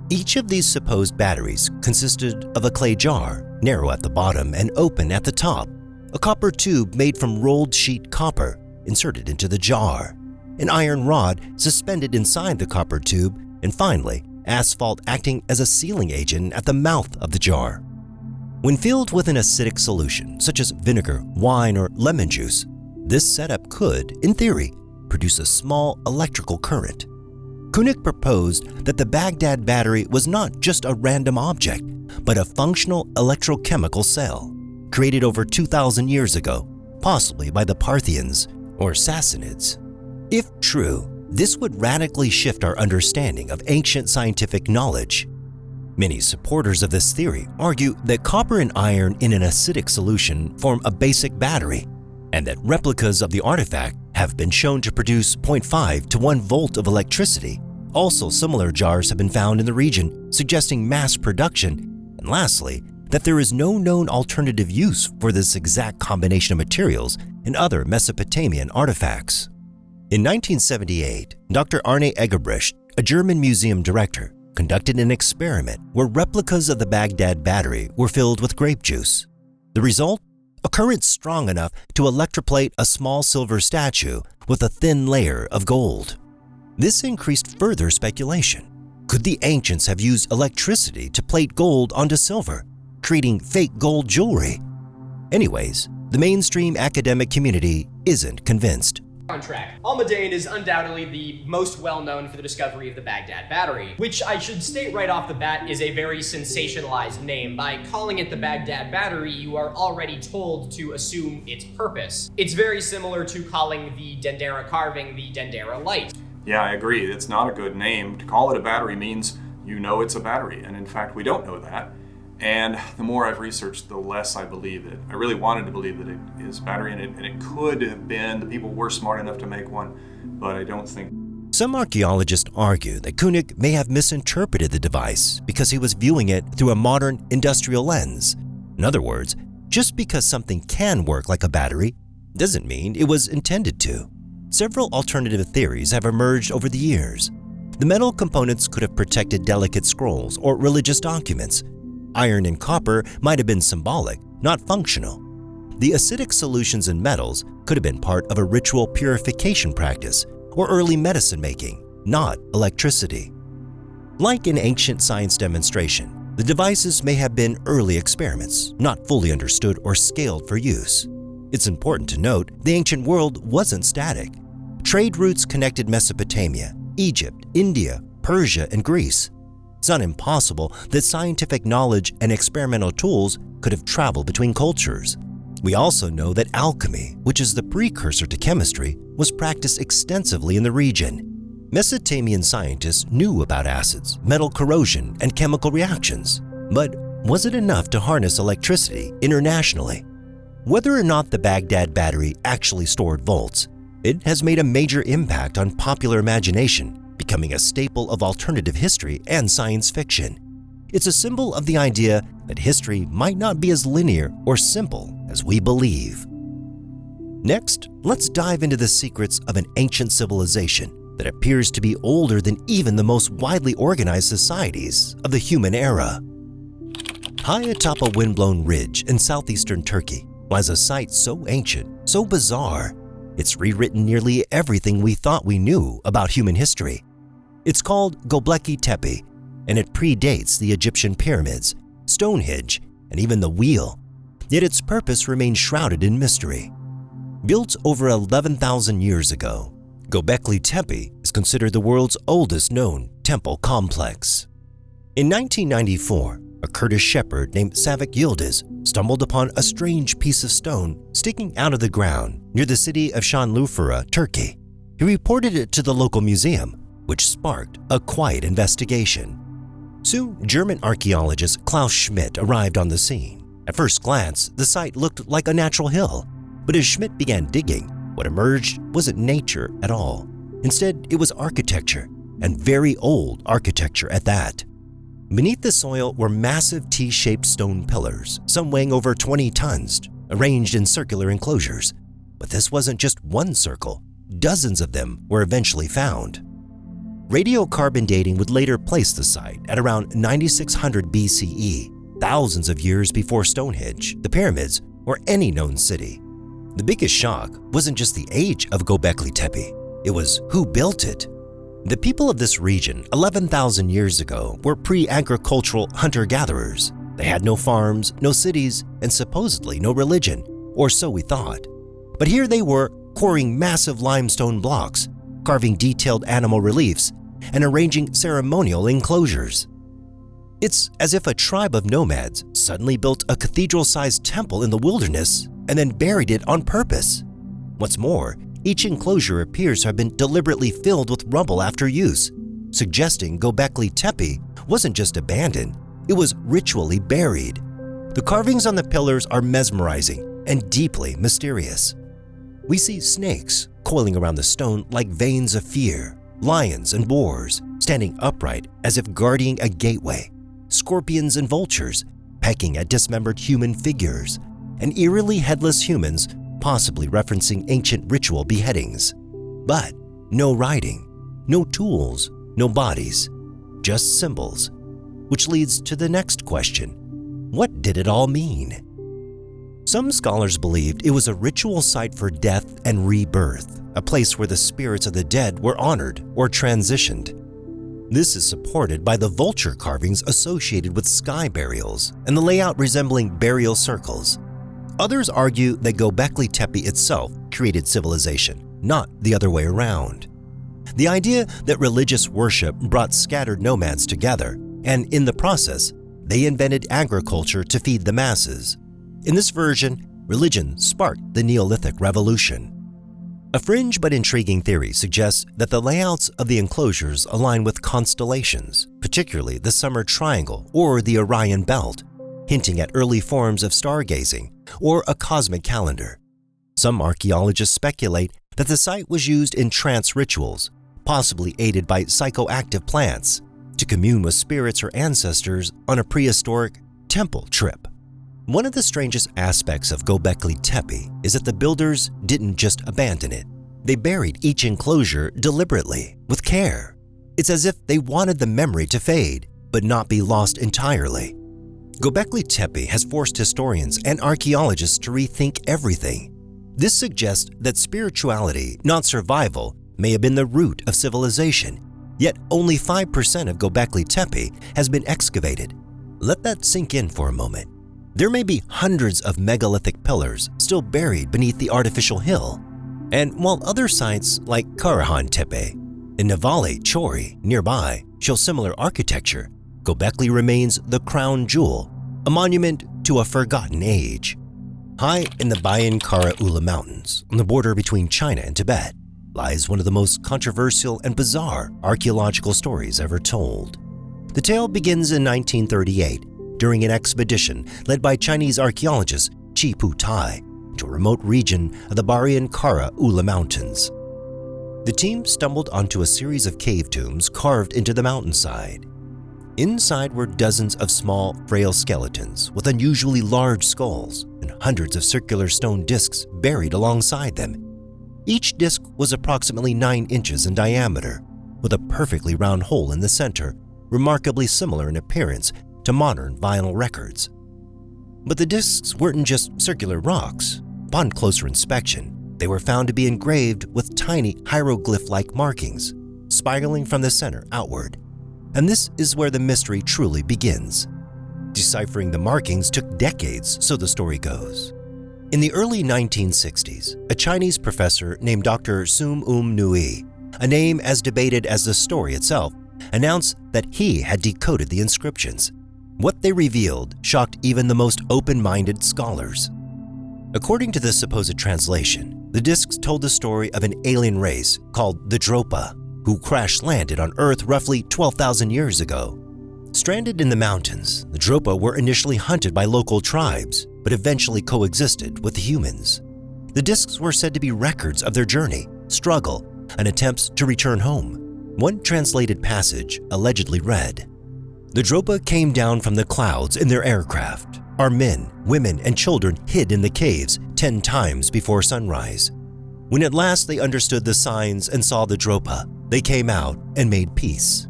Each of these supposed batteries consisted of a clay jar, narrow at the bottom and open at the top, a copper tube made from rolled sheet copper inserted into the jar, an iron rod suspended inside the copper tube, and finally, asphalt acting as a sealing agent at the mouth of the jar. When filled with an acidic solution, such as vinegar, wine, or lemon juice, this setup could, in theory, produce a small electrical current. König proposed that the Baghdad Battery was not just a random object, but a functional electrochemical cell, created over 2,000 years ago, possibly by the Parthians or Sassanids. If true, this would radically shift our understanding of ancient scientific knowledge. Many supporters of this theory argue that copper and iron in an acidic solution form a basic battery, and that replicas of the artifact have been shown to produce 0.5 to 1 volt of electricity. Also, similar jars have been found in the region, suggesting mass production. And lastly, that there is no known alternative use for this exact combination of materials in other Mesopotamian artifacts. In 1978, Dr. Arne Egerbrecht, a German museum director, conducted an experiment where replicas of the Baghdad Battery were filled with grape juice. The result? A current strong enough to electroplate a small silver statue with a thin layer of gold. This increased further speculation. Could the ancients have used electricity to plate gold onto silver, creating fake gold jewelry? Anyways, the mainstream academic community isn't convinced. On track. Almudane is undoubtedly the most well-known for the discovery of the Baghdad Battery, which I should state right off the bat is a very sensationalized name. By calling it the Baghdad Battery, you are already told to assume its purpose. It's very similar to calling the Dendera carving the Dendera light. Yeah, I agree. It's not a good name. To call it a battery means you know it's a battery, and in fact, we don't know that. And the more I've researched, the less I believe it. I really wanted to believe that it is battery, and it could have been. The people were smart enough to make one, but I don't think. Some archaeologists argue that König may have misinterpreted the device because he was viewing it through a modern industrial lens. In other words, just because something can work like a battery doesn't mean it was intended to. Several alternative theories have emerged over the years. The metal components could have protected delicate scrolls or religious documents. Iron and copper might have been symbolic, not functional. The acidic solutions in metals could have been part of a ritual purification practice or early medicine making, not electricity. Like an ancient science demonstration, the devices may have been early experiments, not fully understood or scaled for use. It's important to note the ancient world wasn't static. Trade routes connected Mesopotamia, Egypt, India, Persia, and Greece. It's not impossible that scientific knowledge and experimental tools could have traveled between cultures. We also know that alchemy, which is the precursor to chemistry, was practiced extensively in the region. Mesopotamian scientists knew about acids, metal corrosion, and chemical reactions. But was it enough to harness electricity internationally? Whether or not the Baghdad Battery actually stored volts, it has made a major impact on popular imagination, becoming a staple of alternative history and science fiction. It's a symbol of the idea that history might not be as linear or simple as we believe. Next, let's dive into the secrets of an ancient civilization that appears to be older than even the most widely organized societies of the human era. High atop a windblown ridge in southeastern Turkey lies a site so ancient, so bizarre, it's rewritten nearly everything we thought we knew about human history. It's called Göbekli Tepe, and it predates the Egyptian pyramids, Stonehenge, and even the wheel. Yet its purpose remains shrouded in mystery. Built over 11,000 years ago, Göbekli Tepe is considered the world's oldest known temple complex. In 1994, a Kurdish shepherd named Savik Yildiz stumbled upon a strange piece of stone sticking out of the ground near the city of Şanlıurfa, Turkey. He reported it to the local museum, which sparked a quiet investigation. Soon, German archaeologist Klaus Schmidt arrived on the scene. At first glance, the site looked like a natural hill, but as Schmidt began digging, what emerged wasn't nature at all. Instead, it was architecture, and very old architecture at that. Beneath the soil were massive T-shaped stone pillars, some weighing over 20 tons, arranged in circular enclosures. But this wasn't just one circle. Dozens of them were eventually found. Radiocarbon dating would later place the site at around 9600 BCE, thousands of years before Stonehenge, the pyramids, or any known city. The biggest shock wasn't just the age of Göbekli Tepe, it was who built it. The people of this region 11,000 years ago were pre-agricultural hunter-gatherers. They had no farms, no cities, and supposedly no religion, or so we thought. But here they were quarrying massive limestone blocks, carving detailed animal reliefs, and arranging ceremonial enclosures. It's as if a tribe of nomads suddenly built a cathedral-sized temple in the wilderness and then buried it on purpose. What's more, each enclosure appears to have been deliberately filled with rubble after use, suggesting Göbekli Tepe wasn't just abandoned, it was ritually buried. The carvings on the pillars are mesmerizing and deeply mysterious. We see snakes coiling around the stone like veins of fear, lions and boars standing upright as if guarding a gateway, scorpions and vultures pecking at dismembered human figures, and eerily headless humans possibly referencing ancient ritual beheadings. But no writing, no tools, no bodies, just symbols. Which leads to the next question. What did it all mean? Some scholars believed it was a ritual site for death and rebirth, a place where the spirits of the dead were honored or transitioned. This is supported by the vulture carvings associated with sky burials and the layout resembling burial circles. Others argue that Göbekli Tepe itself created civilization, not the other way around. The idea that religious worship brought scattered nomads together, and in the process, they invented agriculture to feed the masses. In this version, religion sparked the Neolithic Revolution. A fringe but intriguing theory suggests that the layouts of the enclosures align with constellations, particularly the Summer Triangle or the Orion Belt, hinting at early forms of stargazing or a cosmic calendar. Some archaeologists speculate that the site was used in trance rituals, possibly aided by psychoactive plants, to commune with spirits or ancestors on a prehistoric temple trip. One of the strangest aspects of Göbekli Tepe is that the builders didn't just abandon it. They buried each enclosure deliberately, with care. It's as if they wanted the memory to fade, but not be lost entirely. Göbekli Tepe has forced historians and archaeologists to rethink everything. This suggests that spirituality, not survival, may have been the root of civilization, yet only 5% of Göbekli Tepe has been excavated. Let that sink in for a moment. There may be hundreds of megalithic pillars still buried beneath the artificial hill. And while other sites like Karahan Tepe and Navale Chori nearby show similar architecture, Göbekli remains the crown jewel, a monument to a forgotten age. High in the Bayan Kara Ula Mountains, on the border between China and Tibet, lies one of the most controversial and bizarre archaeological stories ever told. The tale begins in 1938 during an expedition led by Chinese archaeologist Chi Pu Tai to a remote region of the Bayan Kara Ula Mountains. The team stumbled onto a series of cave tombs carved into the mountainside. Inside were dozens of small, frail skeletons with unusually large skulls and hundreds of circular stone discs buried alongside them. Each disc was approximately 9 inches in diameter, with a perfectly round hole in the center, remarkably similar in appearance to modern vinyl records. But the discs weren't just circular rocks. Upon closer inspection, they were found to be engraved with tiny hieroglyph-like markings, spiraling from the center outward. And this is where the mystery truly begins. Deciphering the markings took decades, so the story goes. In the early 1960s, a Chinese professor named Dr. Sum Nui, a name as debated as the story itself, announced that he had decoded the inscriptions. What they revealed shocked even the most open-minded scholars. According to the supposed translation, the discs told the story of an alien race called the Dropa, who crash-landed on Earth roughly 12,000 years ago. Stranded in the mountains, the Dropa were initially hunted by local tribes, but eventually coexisted with the humans. The discs were said to be records of their journey, struggle, and attempts to return home. One translated passage allegedly read, "The Dropa came down from the clouds in their aircraft. Our men, women, and children hid in the caves 10 times before sunrise. When at last they understood the signs and saw the Dropa, they came out and made peace."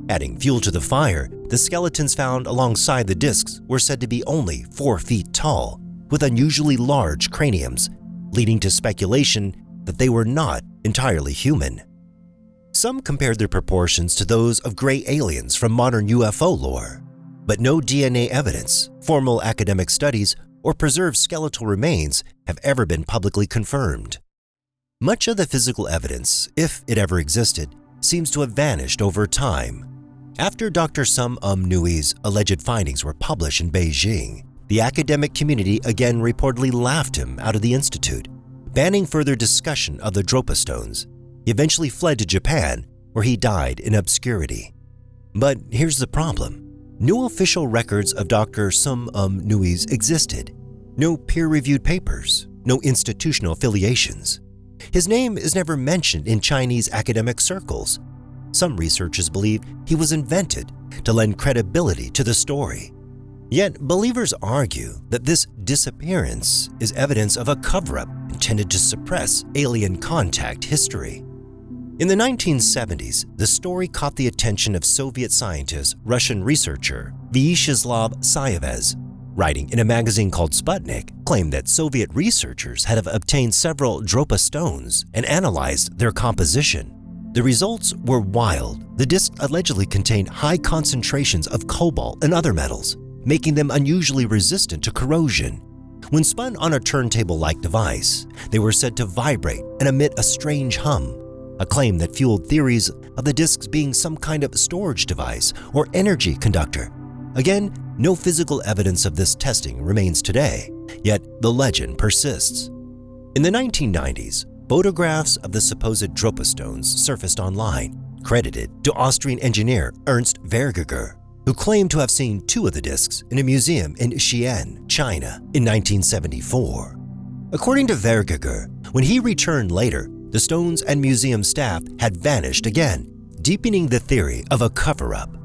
Adding fuel to the fire, the skeletons found alongside the discs were said to be only 4 feet tall, with unusually large craniums, leading to speculation that they were not entirely human. Some compared their proportions to those of gray aliens from modern UFO lore, but no DNA evidence, formal academic studies, or preserved skeletal remains have ever been publicly confirmed. Much of the physical evidence, if it ever existed, seems to have vanished over time. After Dr. Sum Nui's alleged findings were published in Beijing, the academic community again reportedly laughed him out of the institute, banning further discussion of the Dropa Stones. He eventually fled to Japan, where he died in obscurity. But here's the problem. No official records of Dr. Sum Nui's existed. No peer-reviewed papers, no institutional affiliations. His name is never mentioned in Chinese academic circles. Some researchers believe he was invented to lend credibility to the story. Yet believers argue that this disappearance is evidence of a cover-up intended to suppress alien contact history. In the 1970s, the story caught the attention of Soviet scientist, Russian researcher Vyacheslav Sayevez. Writing in a magazine called Sputnik, claimed that Soviet researchers had obtained several Dropa stones and analyzed their composition. The results were wild. The discs allegedly contained high concentrations of cobalt and other metals, making them unusually resistant to corrosion. When spun on a turntable-like device, they were said to vibrate and emit a strange hum, a claim that fueled theories of the discs being some kind of storage device or energy conductor. Again, no physical evidence of this testing remains today, yet the legend persists. In the 1990s, photographs of the supposed Dropa stones surfaced online, credited to Austrian engineer Ernst Vergiger, who claimed to have seen 2 of the discs in a museum in Xi'an, China, in 1974. According to Vergiger, when he returned later, the stones and museum staff had vanished again, deepening the theory of a cover-up.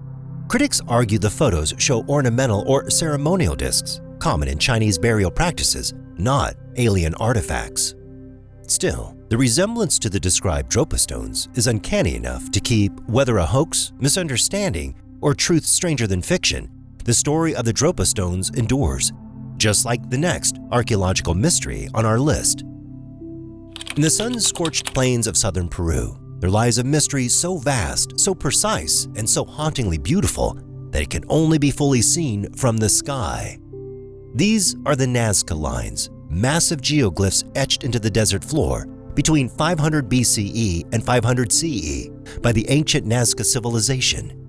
Critics argue the photos show ornamental or ceremonial discs, common in Chinese burial practices, not alien artifacts. Still, the resemblance to the described Dropa Stones is uncanny enough to keep, whether a hoax, misunderstanding, or truth stranger than fiction, the story of the Dropa Stones endures, just like the next archaeological mystery on our list. In the sun-scorched plains of southern Peru, there lies a mystery so vast, so precise, and so hauntingly beautiful that it can only be fully seen from the sky. These are the Nazca Lines, massive geoglyphs etched into the desert floor between 500 BCE and 500 CE by the ancient Nazca civilization.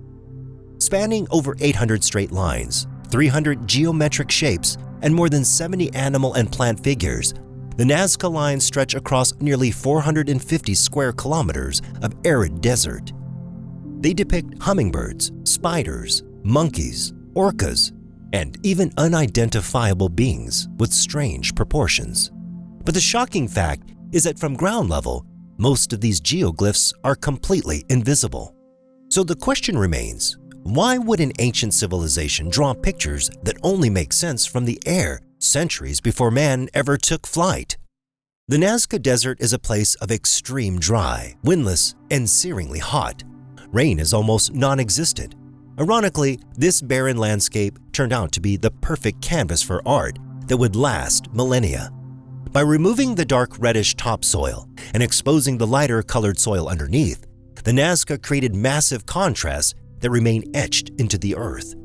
Spanning over 800 straight lines, 300 geometric shapes, and more than 70 animal and plant figures, the Nazca Lines stretch across nearly 450 square kilometers of arid desert. They depict hummingbirds, spiders, monkeys, orcas, and even unidentifiable beings with strange proportions. But the shocking fact is that from ground level, most of these geoglyphs are completely invisible. So the question remains, why would an ancient civilization draw pictures that only make sense from the air centuries before man ever took flight? The Nazca Desert is a place of extreme dry, windless, and searingly hot. Rain is almost non-existent. Ironically, this barren landscape turned out to be the perfect canvas for art that would last millennia. By removing the dark reddish topsoil and exposing the lighter colored soil underneath, the Nazca created massive contrasts that remain etched into the earth.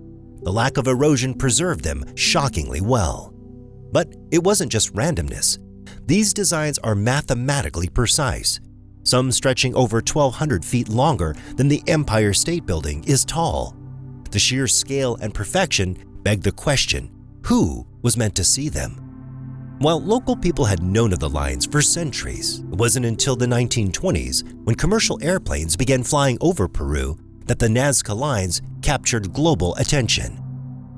The lack of erosion preserved them shockingly well. But it wasn't just randomness. These designs are mathematically precise. Some stretching over 1,200 feet longer than the Empire State Building is tall. The sheer scale and perfection beg the question, who was meant to see them? While local people had known of the lines for centuries, it wasn't until the 1920s, when commercial airplanes began flying over Peru, that the Nazca Lines captured global attention.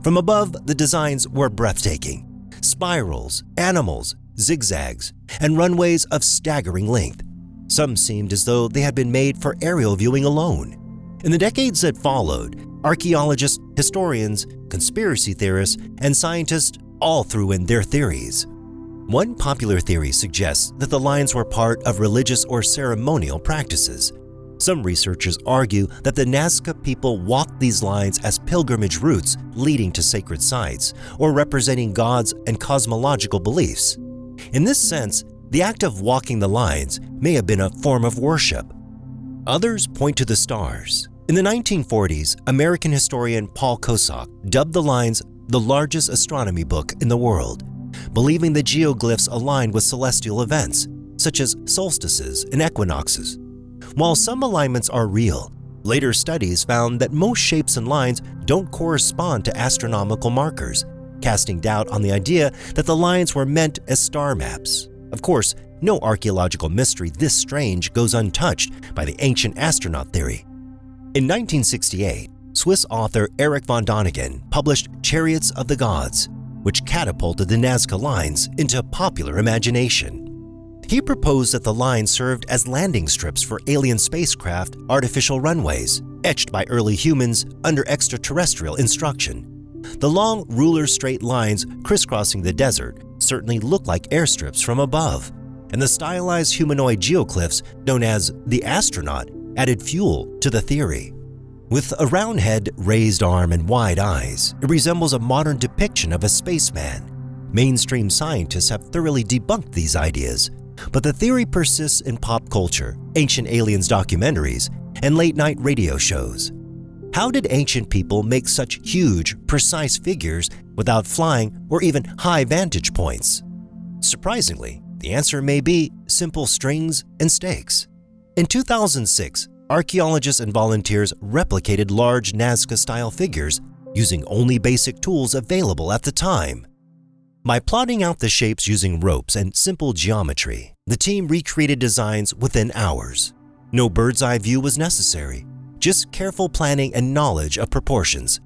From above, the designs were breathtaking. Spirals, animals, zigzags, and runways of staggering length. Some seemed as though they had been made for aerial viewing alone. In the decades that followed, archaeologists, historians, conspiracy theorists, and scientists all threw in their theories. One popular theory suggests that the lines were part of religious or ceremonial practices. Some researchers argue that the Nazca people walked these lines as pilgrimage routes leading to sacred sites or representing gods and cosmological beliefs. In this sense, the act of walking the lines may have been a form of worship. Others point to the stars. In the 1940s, American historian Paul Kosak dubbed the lines the largest astronomy book in the world, believing the geoglyphs aligned with celestial events, such as solstices and equinoxes. While some alignments are real, later studies found that most shapes and lines don't correspond to astronomical markers, casting doubt on the idea that the lines were meant as star maps. Of course, no archaeological mystery this strange goes untouched by the ancient astronaut theory. In 1968, Swiss author Erich von Däniken published Chariots of the Gods, which catapulted the Nazca Lines into popular imagination. He proposed that the lines served as landing strips for alien spacecraft artificial runways, etched by early humans under extraterrestrial instruction. The long, ruler-straight lines crisscrossing the desert certainly look like airstrips from above, and the stylized humanoid geoglyphs known as the astronaut added fuel to the theory. With a round head, raised arm, and wide eyes, it resembles a modern depiction of a spaceman. Mainstream scientists have thoroughly debunked these ideas, but the theory persists in pop culture, ancient aliens documentaries, and late-night radio shows. How did ancient people make such huge, precise figures without flying or even high vantage points? Surprisingly, the answer may be simple strings and stakes. In 2006, archaeologists and volunteers replicated large Nazca-style figures using only basic tools available at the time. By plotting out the shapes using ropes and simple geometry, the team recreated designs within hours. No bird's-eye view was necessary, just careful planning and knowledge of proportions.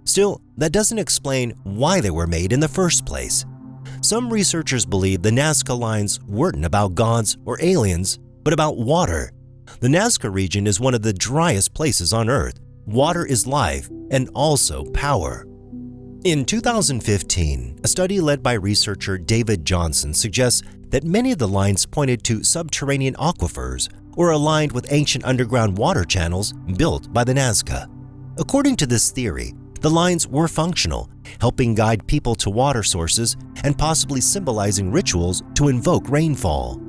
Still, that doesn't explain why they were made in the first place. Some researchers believe the Nazca Lines weren't about gods or aliens, but about water. The Nazca region is one of the driest places on Earth. Water is life and also power. In 2015, a study led by researcher David Johnson suggests that many of the lines pointed to subterranean aquifers or aligned with ancient underground water channels built by the Nazca. According to this theory, the lines were functional, helping guide people to water sources and possibly symbolizing rituals to invoke rainfall.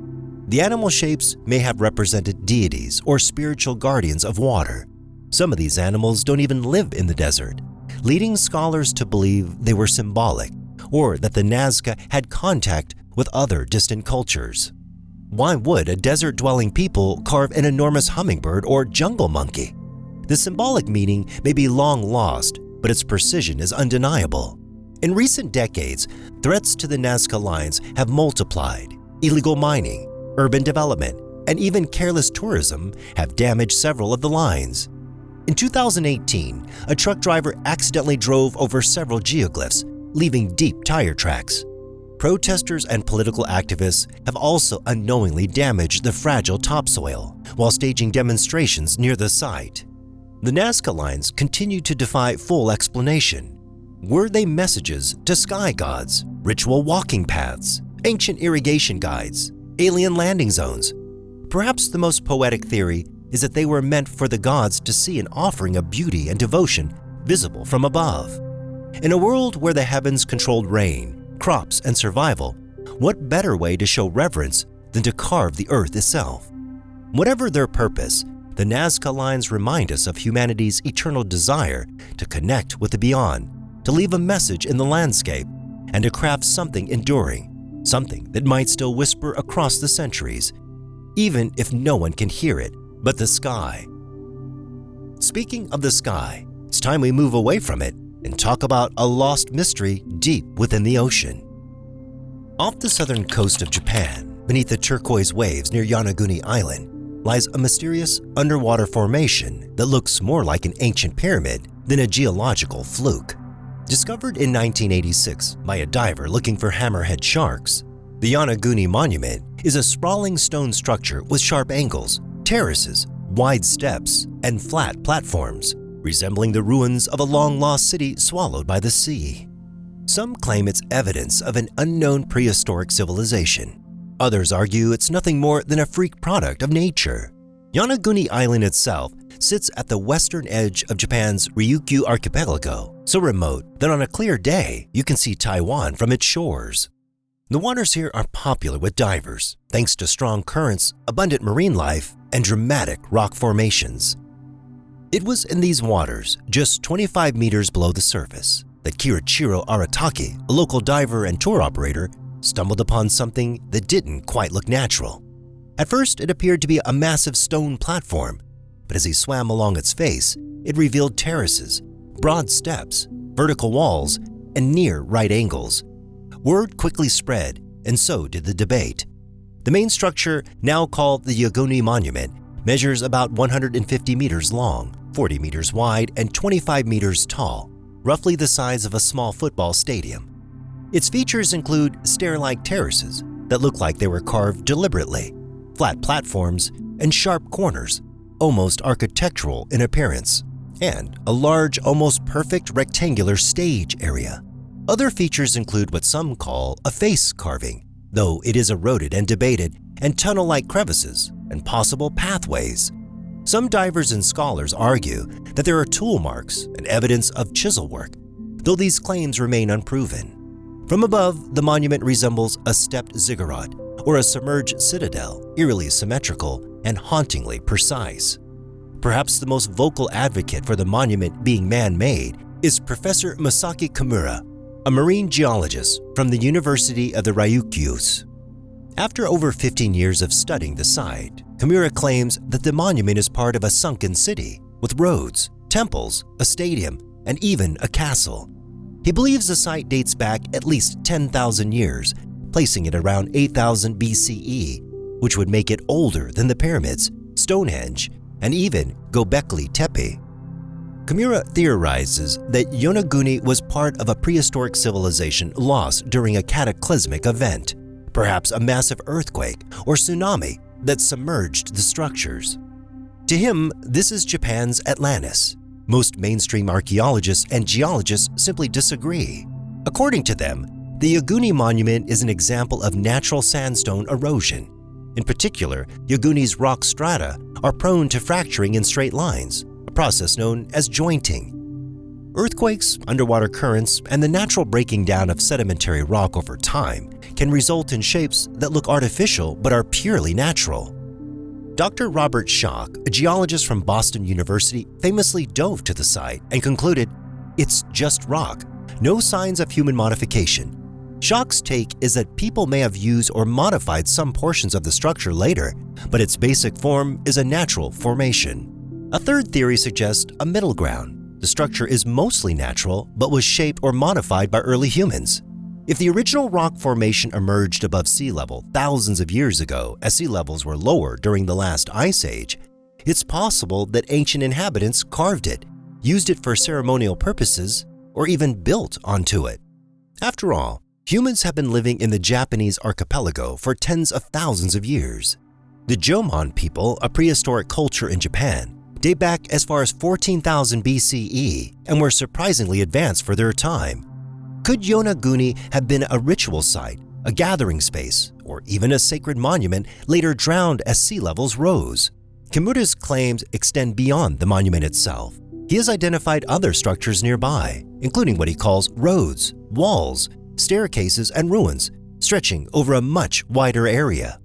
The animal shapes may have represented deities or spiritual guardians of water. Some of these animals don't even live in the desert, leading scholars to believe they were symbolic or that the Nazca had contact with other distant cultures. Why would a desert-dwelling people carve an enormous hummingbird or jungle monkey? The symbolic meaning may be long lost, but its precision is undeniable. In recent decades, threats to the Nazca Lines have multiplied. Illegal mining, urban development, and even careless tourism have damaged several of the lines. In 2018, a truck driver accidentally drove over several geoglyphs, leaving deep tire tracks. Protesters and political activists have also unknowingly damaged the fragile topsoil while staging demonstrations near the site. The Nazca Lines continue to defy full explanation. Were they messages to sky gods, ritual walking paths, ancient irrigation guides, alien landing zones? Perhaps the most poetic theory is that they were meant for the gods to see an offering of beauty and devotion visible from above. In a world where the heavens controlled rain, crops, and survival, what better way to show reverence than to carve the earth itself? Whatever their purpose, the Nazca Lines remind us of humanity's eternal desire to connect with the beyond, to leave a message in the landscape, and to craft something enduring, something that might still whisper across the centuries, even if no one can hear it but the sky. Speaking of the sky, it's time we move away from it and talk about a lost mystery deep within the ocean. Off the southern coast of Japan, beneath the turquoise waves near Yonaguni Island, lies a mysterious underwater formation that looks more like an ancient pyramid than a geological fluke. Discovered in 1986 by a diver looking for hammerhead sharks, the Yonaguni Monument is a sprawling stone structure with sharp angles, terraces, wide steps, and flat platforms, resembling the ruins of a long-lost city swallowed by the sea. Some claim it's evidence of an unknown prehistoric civilization. Others argue it's nothing more than a freak product of nature. Yonaguni Island itself sits at the western edge of Japan's Ryukyu archipelago, so remote that on a clear day you can see Taiwan from its shores. The waters here are popular with divers, thanks to strong currents, abundant marine life, and dramatic rock formations. It was in these waters, just 25 meters below the surface, that Kirichiro Arataki, a local diver and tour operator, stumbled upon something that didn't quite look natural. At first, it appeared to be a massive stone platform, but as he swam along its face, it revealed terraces, broad steps, vertical walls, and near right angles. Word quickly spread, and so did the debate. The main structure, now called the Yonaguni Monument, measures about 150 meters long, 40 meters wide, and 25 meters tall, roughly the size of a small football stadium. Its features include stair-like terraces that look like they were carved deliberately, flat platforms, and sharp corners, almost architectural in appearance, and a large, almost perfect rectangular stage area. Other features include what some call a face carving, though it is eroded and debated, and tunnel-like crevices and possible pathways. Some divers and scholars argue that there are tool marks and evidence of chisel work, though these claims remain unproven. From above, the monument resembles a stepped ziggurat or a submerged citadel, eerily symmetrical and hauntingly precise. Perhaps the most vocal advocate for the monument being man-made is Professor Masaki Kimura, a marine geologist from the University of the Ryukyus. After over 15 years of studying the site, Kimura claims that the monument is part of a sunken city with roads, temples, a stadium, and even a castle. He believes the site dates back at least 10,000 years, placing it around 8000 BCE, which would make it older than the pyramids, Stonehenge, and even Göbekli Tepe. Kimura theorizes that Yonaguni was part of a prehistoric civilization lost during a cataclysmic event, perhaps a massive earthquake or tsunami that submerged the structures. To him, this is Japan's Atlantis, Most mainstream archaeologists and geologists simply disagree. According to them, the Yonaguni Monument is an example of natural sandstone erosion. In particular, Yonaguni's rock strata are prone to fracturing in straight lines, a process known as jointing. Earthquakes, underwater currents, and the natural breaking down of sedimentary rock over time can result in shapes that look artificial but are purely natural. Dr. Robert Schoch, a geologist from Boston University, famously dove to the site and concluded, "It's just rock, no signs of human modification." Schoch's take is that people may have used or modified some portions of the structure later, but its basic form is a natural formation. A third theory suggests a middle ground. The structure is mostly natural, but was shaped or modified by early humans. If the original rock formation emerged above sea level thousands of years ago as sea levels were lower during the last ice age, it's possible that ancient inhabitants carved it, used it for ceremonial purposes, or even built onto it. After all, humans have been living in the Japanese archipelago for tens of thousands of years. The Jomon people, a prehistoric culture in Japan, date back as far as 14,000 BCE and were surprisingly advanced for their time. Could Yonaguni have been a ritual site, a gathering space, or even a sacred monument later drowned as sea levels rose? Kimura's claims extend beyond the monument itself. He has identified other structures nearby, including what he calls roads, walls, staircases, and ruins, stretching over a much wider area.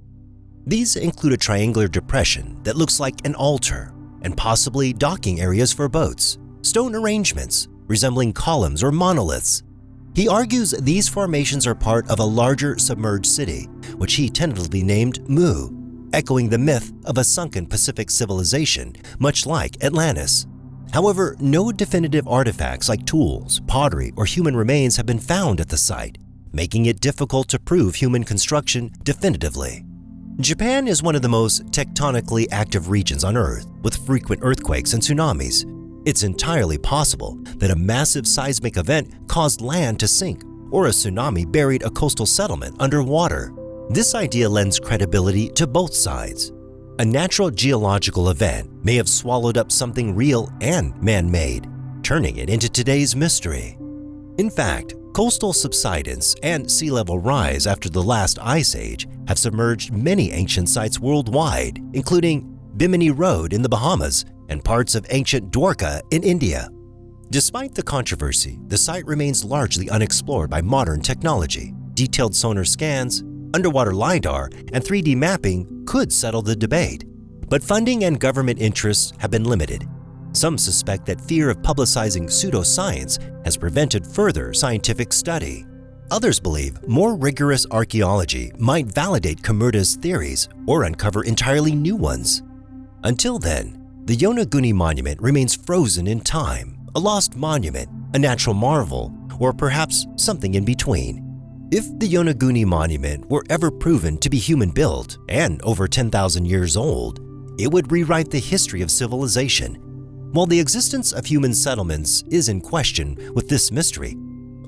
These include a triangular depression that looks like an altar, and possibly docking areas for boats, stone arrangements resembling columns or monoliths. He argues these formations are part of a larger submerged city, which he tentatively named Mu, echoing the myth of a sunken Pacific civilization, much like Atlantis. However, no definitive artifacts like tools, pottery, or human remains have been found at the site, making it difficult to prove human construction definitively. Japan is one of the most tectonically active regions on Earth, with frequent earthquakes and tsunamis. It's entirely possible that a massive seismic event caused land to sink, or a tsunami buried a coastal settlement underwater. This idea lends credibility to both sides. A natural geological event may have swallowed up something real and man-made, turning it into today's mystery. In fact, coastal subsidence and sea level rise after the last ice age have submerged many ancient sites worldwide, including Bimini Road in the Bahamas and parts of ancient Dwarka in India. Despite the controversy, the site remains largely unexplored by modern technology. Detailed sonar scans, underwater LiDAR, and 3D mapping could settle the debate, but funding and government interests have been limited. Some suspect that fear of publicizing pseudoscience has prevented further scientific study. Others believe more rigorous archaeology might validate Kimura's theories or uncover entirely new ones. Until then, the Yonaguni Monument remains frozen in time, a lost monument, a natural marvel, or perhaps something in between. If the Yonaguni Monument were ever proven to be human-built and over 10,000 years old, it would rewrite the history of civilization. While the existence of human settlements is in question with this mystery,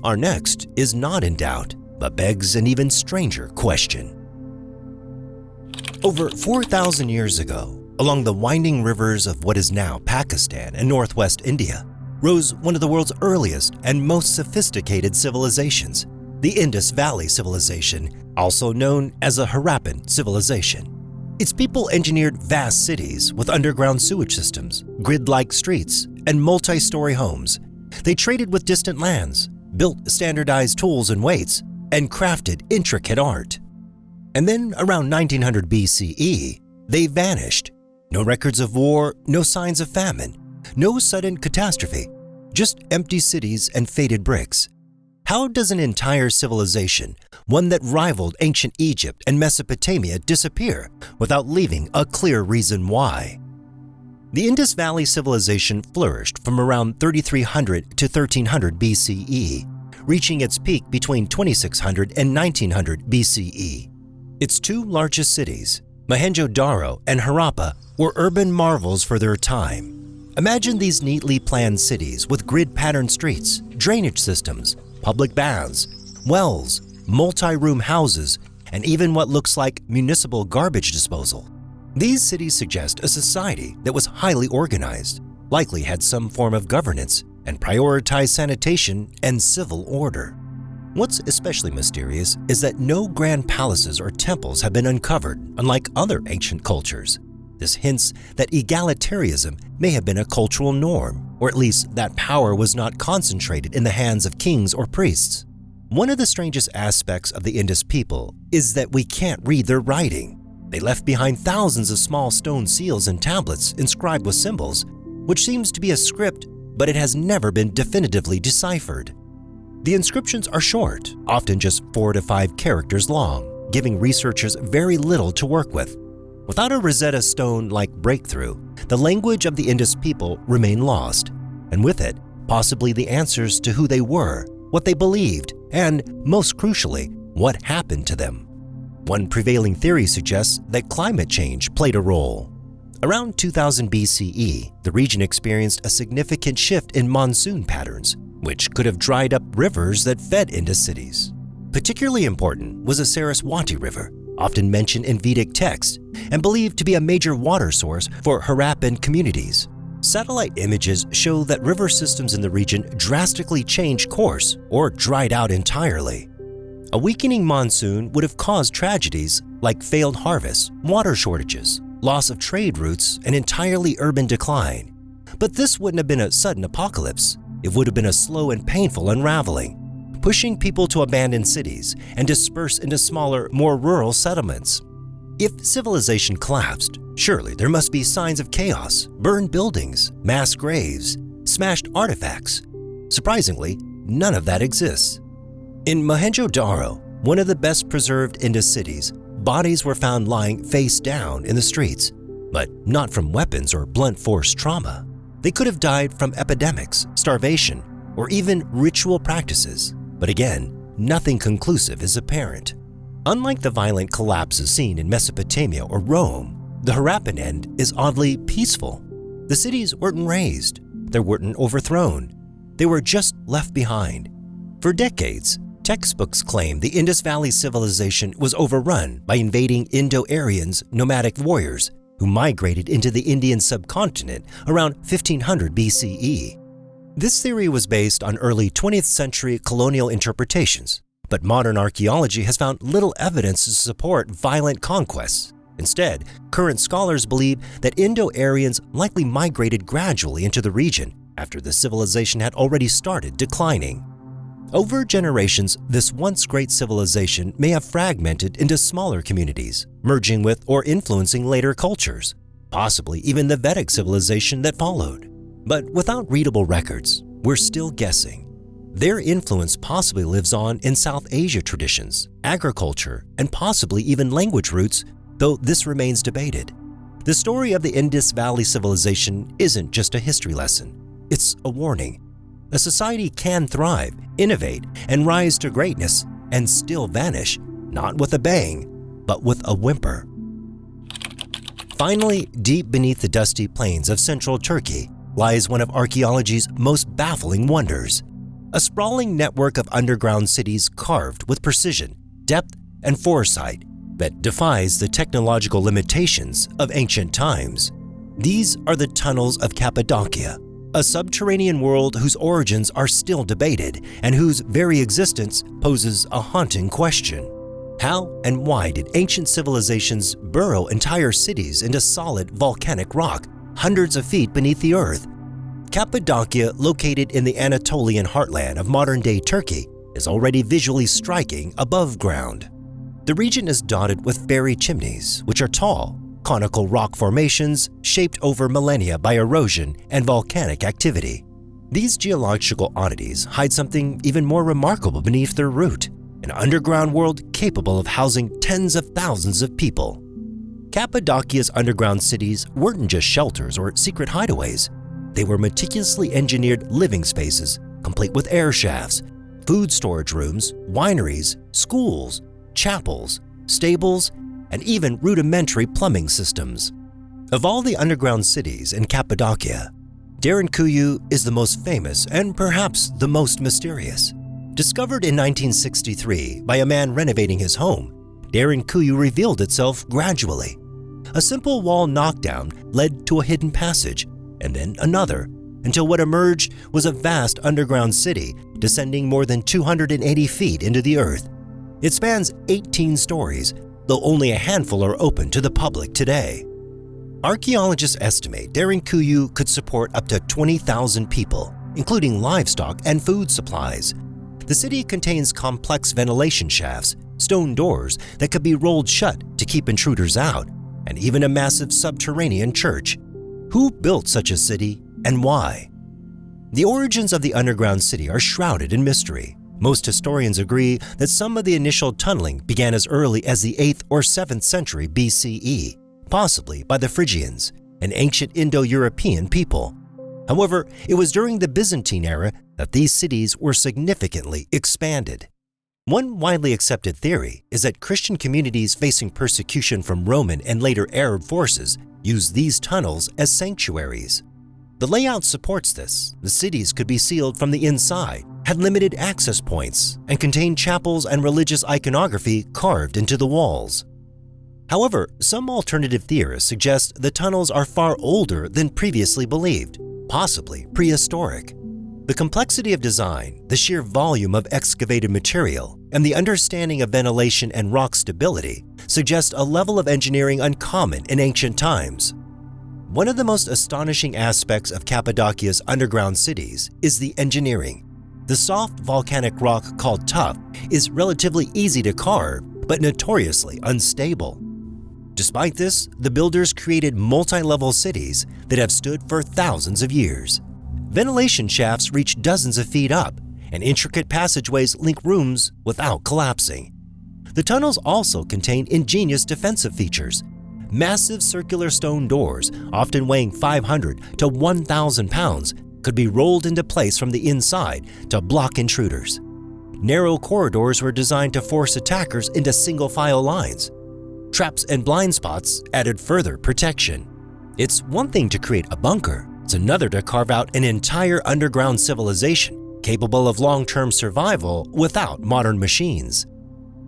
our next is not in doubt, but begs an even stranger question. Over 4,000 years ago, along the winding rivers of what is now Pakistan and northwest India, rose one of the world's earliest and most sophisticated civilizations, the Indus Valley Civilization, also known as the Harappan Civilization. Its people engineered vast cities with underground sewage systems, grid-like streets, and multi-story homes. They traded with distant lands, built standardized tools and weights, and crafted intricate art. And then around 1900 BCE, they vanished. No records of war, no signs of famine, no sudden catastrophe, just empty cities and faded bricks. How does an entire civilization, one that rivaled ancient Egypt and Mesopotamia, disappear without leaving a clear reason why? The Indus Valley Civilization flourished from around 3300 to 1300 BCE, reaching its peak between 2600 and 1900 BCE. Its two largest cities, Mohenjo-Daro and Harappa, were urban marvels for their time. Imagine these neatly planned cities with grid-patterned streets, drainage systems, public baths, wells, multi-room houses, and even what looks like municipal garbage disposal. These cities suggest a society that was highly organized. likely had some form of governance and prioritized sanitation and civil order. What's especially mysterious is that no grand palaces or temples have been uncovered, unlike other ancient cultures. This hints that egalitarianism may have been a cultural norm, or at least that power was not concentrated in the hands of kings or priests. One of the strangest aspects of the Indus people is that we can't read their writing. They left behind thousands of small stone seals and tablets inscribed with symbols, which seems to be a script, but it has never been definitively deciphered. The inscriptions are short, often just 4 to 5 characters long, giving researchers very little to work with. Without a Rosetta Stone-like breakthrough, the language of the Indus people remain lost, and with it, possibly the answers to who they were, what they believed, and, most crucially, what happened to them. One prevailing theory suggests that climate change played a role. Around 2000 BCE, the region experienced a significant shift in monsoon patterns, which could have dried up rivers that fed into cities. Particularly important was the Saraswati River, often mentioned in Vedic texts and believed to be a major water source for Harappan communities. Satellite images show that river systems in the region drastically changed course or dried out entirely. A weakening monsoon would have caused tragedies like failed harvests, water shortages, loss of trade routes, and entirely urban decline. But this wouldn't have been a sudden apocalypse. It would have been a slow and painful unraveling, pushing people to abandon cities and disperse into smaller, more rural settlements. If civilization collapsed, surely there must be signs of chaos, burned buildings, mass graves, smashed artifacts. Surprisingly, none of that exists. In Mohenjo-Daro, one of the best preserved Indus cities, bodies were found lying face down in the streets, but not from weapons or blunt force trauma. They could have died from epidemics, starvation, or even ritual practices. But again, nothing conclusive is apparent. Unlike the violent collapses seen in Mesopotamia or Rome, the Harappan end is oddly peaceful. The cities weren't razed, they weren't overthrown, they were just left behind. For decades, textbooks claim the Indus Valley civilization was overrun by invading Indo-Aryans, nomadic warriors, who migrated into the Indian subcontinent around 1500 BCE. This theory was based on early 20th century colonial interpretations, but modern archaeology has found little evidence to support violent conquests. Instead, current scholars believe that Indo-Aryans likely migrated gradually into the region after the civilization had already started declining. Over generations, this once great civilization may have fragmented into smaller communities, merging with or influencing later cultures, possibly even the Vedic civilization that followed. But without readable records, we're still guessing. Their influence possibly lives on in South Asia traditions, agriculture, and possibly even language roots, though this remains debated. The story of the Indus Valley civilization isn't just a history lesson, it's a warning. A society can thrive, innovate, and rise to greatness and still vanish, not with a bang, but with a whimper. Finally, deep beneath the dusty plains of central Turkey lies one of archaeology's most baffling wonders. A sprawling network of underground cities carved with precision, depth, and foresight that defies the technological limitations of ancient times. These are the Tunnels of Cappadocia, a subterranean world whose origins are still debated and whose very existence poses a haunting question. How and why did ancient civilizations burrow entire cities into solid volcanic rock, hundreds of feet beneath the earth? Cappadocia, located in the Anatolian heartland of modern-day Turkey, is already visually striking above ground. The region is dotted with fairy chimneys, which are tall, conical rock formations shaped over millennia by erosion and volcanic activity. These geological oddities hide something even more remarkable beneath their root, an underground world capable of housing tens of thousands of people. Cappadocia's underground cities weren't just shelters or secret hideaways. They were meticulously engineered living spaces, complete with air shafts, food storage rooms, wineries, schools, chapels, stables, and even rudimentary plumbing systems. Of all the underground cities in Cappadocia, Derinkuyu is the most famous and perhaps the most mysterious. Discovered in 1963 by a man renovating his home, Derinkuyu revealed itself gradually. A simple wall knockdown led to a hidden passage, and then another, until what emerged was a vast underground city descending more than 280 feet into the earth. It spans 18 stories, though only a handful are open to the public today. Archaeologists estimate Derinkuyu could support up to 20,000 people, including livestock and food supplies. The city contains complex ventilation shafts, stone doors that could be rolled shut to keep intruders out, and even a massive subterranean church. Who built such a city and why? The origins of the underground city are shrouded in mystery. Most historians agree that some of the initial tunneling began as early as the 8th or 7th century BCE, possibly by the Phrygians, an ancient Indo-European people. However, it was during the Byzantine era that these cities were significantly expanded. One widely accepted theory is that Christian communities facing persecution from Roman and later Arab forces used these tunnels as sanctuaries. The layout supports this. The cities could be sealed from the inside, had limited access points, and contained chapels and religious iconography carved into the walls. However, some alternative theorists suggest the tunnels are far older than previously believed, possibly prehistoric. The complexity of design, the sheer volume of excavated material, and the understanding of ventilation and rock stability suggest a level of engineering uncommon in ancient times. One of the most astonishing aspects of Cappadocia's underground cities is the engineering. The soft volcanic rock called tuff is relatively easy to carve, but notoriously unstable. Despite this, the builders created multi-level cities that have stood for thousands of years. Ventilation shafts reach dozens of feet up, and intricate passageways link rooms without collapsing. The tunnels also contain ingenious defensive features. Massive circular stone doors, often weighing 500 to 1,000 pounds, could be rolled into place from the inside to block intruders. Narrow corridors were designed to force attackers into single-file lines. Traps and blind spots added further protection. It's one thing to create a bunker, it's another to carve out an entire underground civilization capable of long-term survival without modern machines.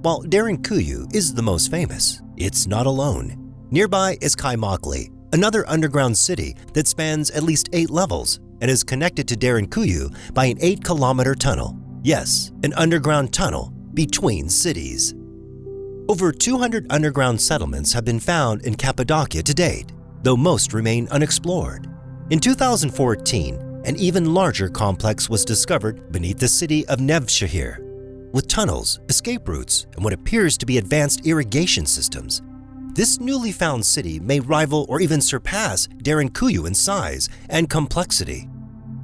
While Derinkuyu is the most famous, it's not alone. Nearby is Kaimakli, another underground city that spans at least 8 levels and is connected to Derinkuyu by an 8-kilometer tunnel. Yes, an underground tunnel between cities. Over 200 underground settlements have been found in Cappadocia to date, though most remain unexplored. In 2014, an even larger complex was discovered beneath the city of Nevşehir, with tunnels, escape routes, and what appears to be advanced irrigation systems. This newly found city may rival or even surpass Derinkuyu in size and complexity.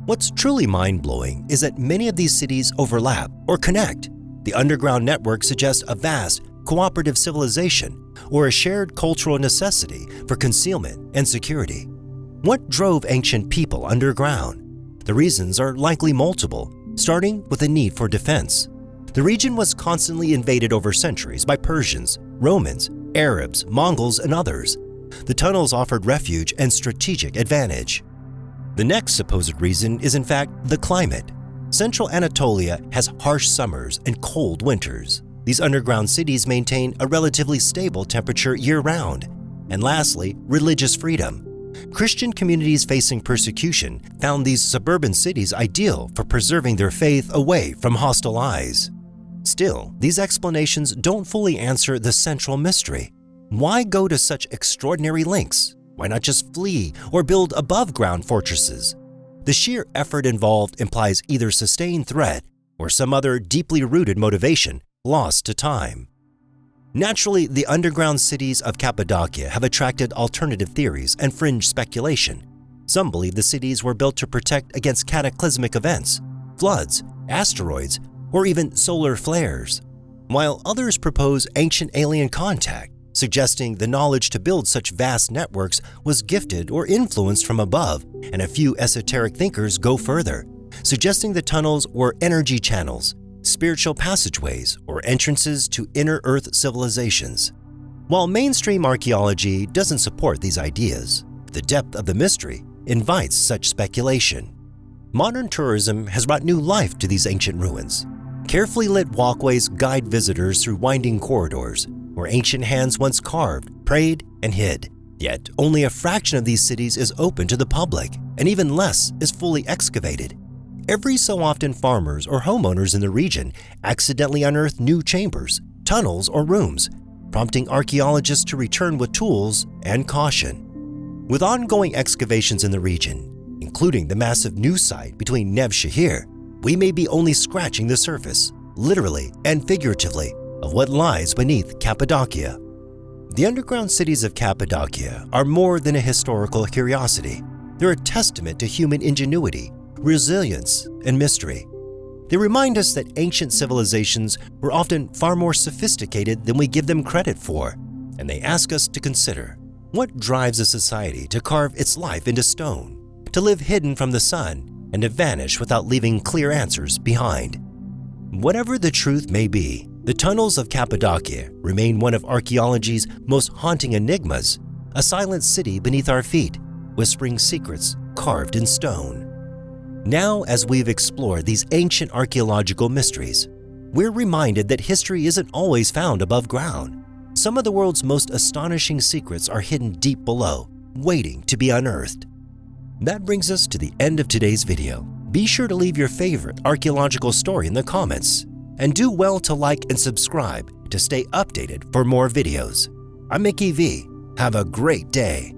What's truly mind-blowing is that many of these cities overlap or connect. The underground network suggests a vast, cooperative civilization or a shared cultural necessity for concealment and security. What drove ancient people underground? The reasons are likely multiple, starting with a need for defense. The region was constantly invaded over centuries by Persians, Romans, Arabs, Mongols, and others. The tunnels offered refuge and strategic advantage. The next supposed reason is in fact the climate. Central Anatolia has harsh summers and cold winters. These underground cities maintain a relatively stable temperature year-round. And lastly, religious freedom. Christian communities facing persecution found these suburban cities ideal for preserving their faith away from hostile eyes. Still, these explanations don't fully answer the central mystery. Why go to such extraordinary lengths? Why not just flee or build above-ground fortresses? The sheer effort involved implies either sustained threat or some other deeply rooted motivation lost to time. Naturally, the underground cities of Cappadocia have attracted alternative theories and fringe speculation. Some believe the cities were built to protect against cataclysmic events, floods, asteroids, or even solar flares, while others propose ancient alien contact, suggesting the knowledge to build such vast networks was gifted or influenced from above, and a few esoteric thinkers go further, suggesting the tunnels were energy channels, spiritual passageways, or entrances to inner Earth civilizations. While mainstream archaeology doesn't support these ideas, the depth of the mystery invites such speculation. Modern tourism has brought new life to these ancient ruins. Carefully lit walkways guide visitors through winding corridors where ancient hands once carved, prayed, and hid. Yet, only a fraction of these cities is open to the public, and even less is fully excavated. Every so often, farmers or homeowners in the region accidentally unearth new chambers, tunnels, or rooms, prompting archaeologists to return with tools and caution. With ongoing excavations in the region, including the massive new site between Nev Shahir, we may be only scratching the surface, literally and figuratively, of what lies beneath Cappadocia. The underground cities of Cappadocia are more than a historical curiosity. They're a testament to human ingenuity, resilience, and mystery. They remind us that ancient civilizations were often far more sophisticated than we give them credit for, and they ask us to consider what drives a society to carve its life into stone, to live hidden from the sun, and to vanish without leaving clear answers behind. Whatever the truth may be, the Tunnels of Cappadocia remain one of archaeology's most haunting enigmas, a silent city beneath our feet, whispering secrets carved in stone. Now, as we've explored these ancient archaeological mysteries, we're reminded that history isn't always found above ground. Some of the world's most astonishing secrets are hidden deep below, waiting to be unearthed. That brings us to the end of today's video. Be sure to leave your favorite archaeological story in the comments, and do well to like and subscribe to stay updated for more videos. I'm Mickey V. Have a great day.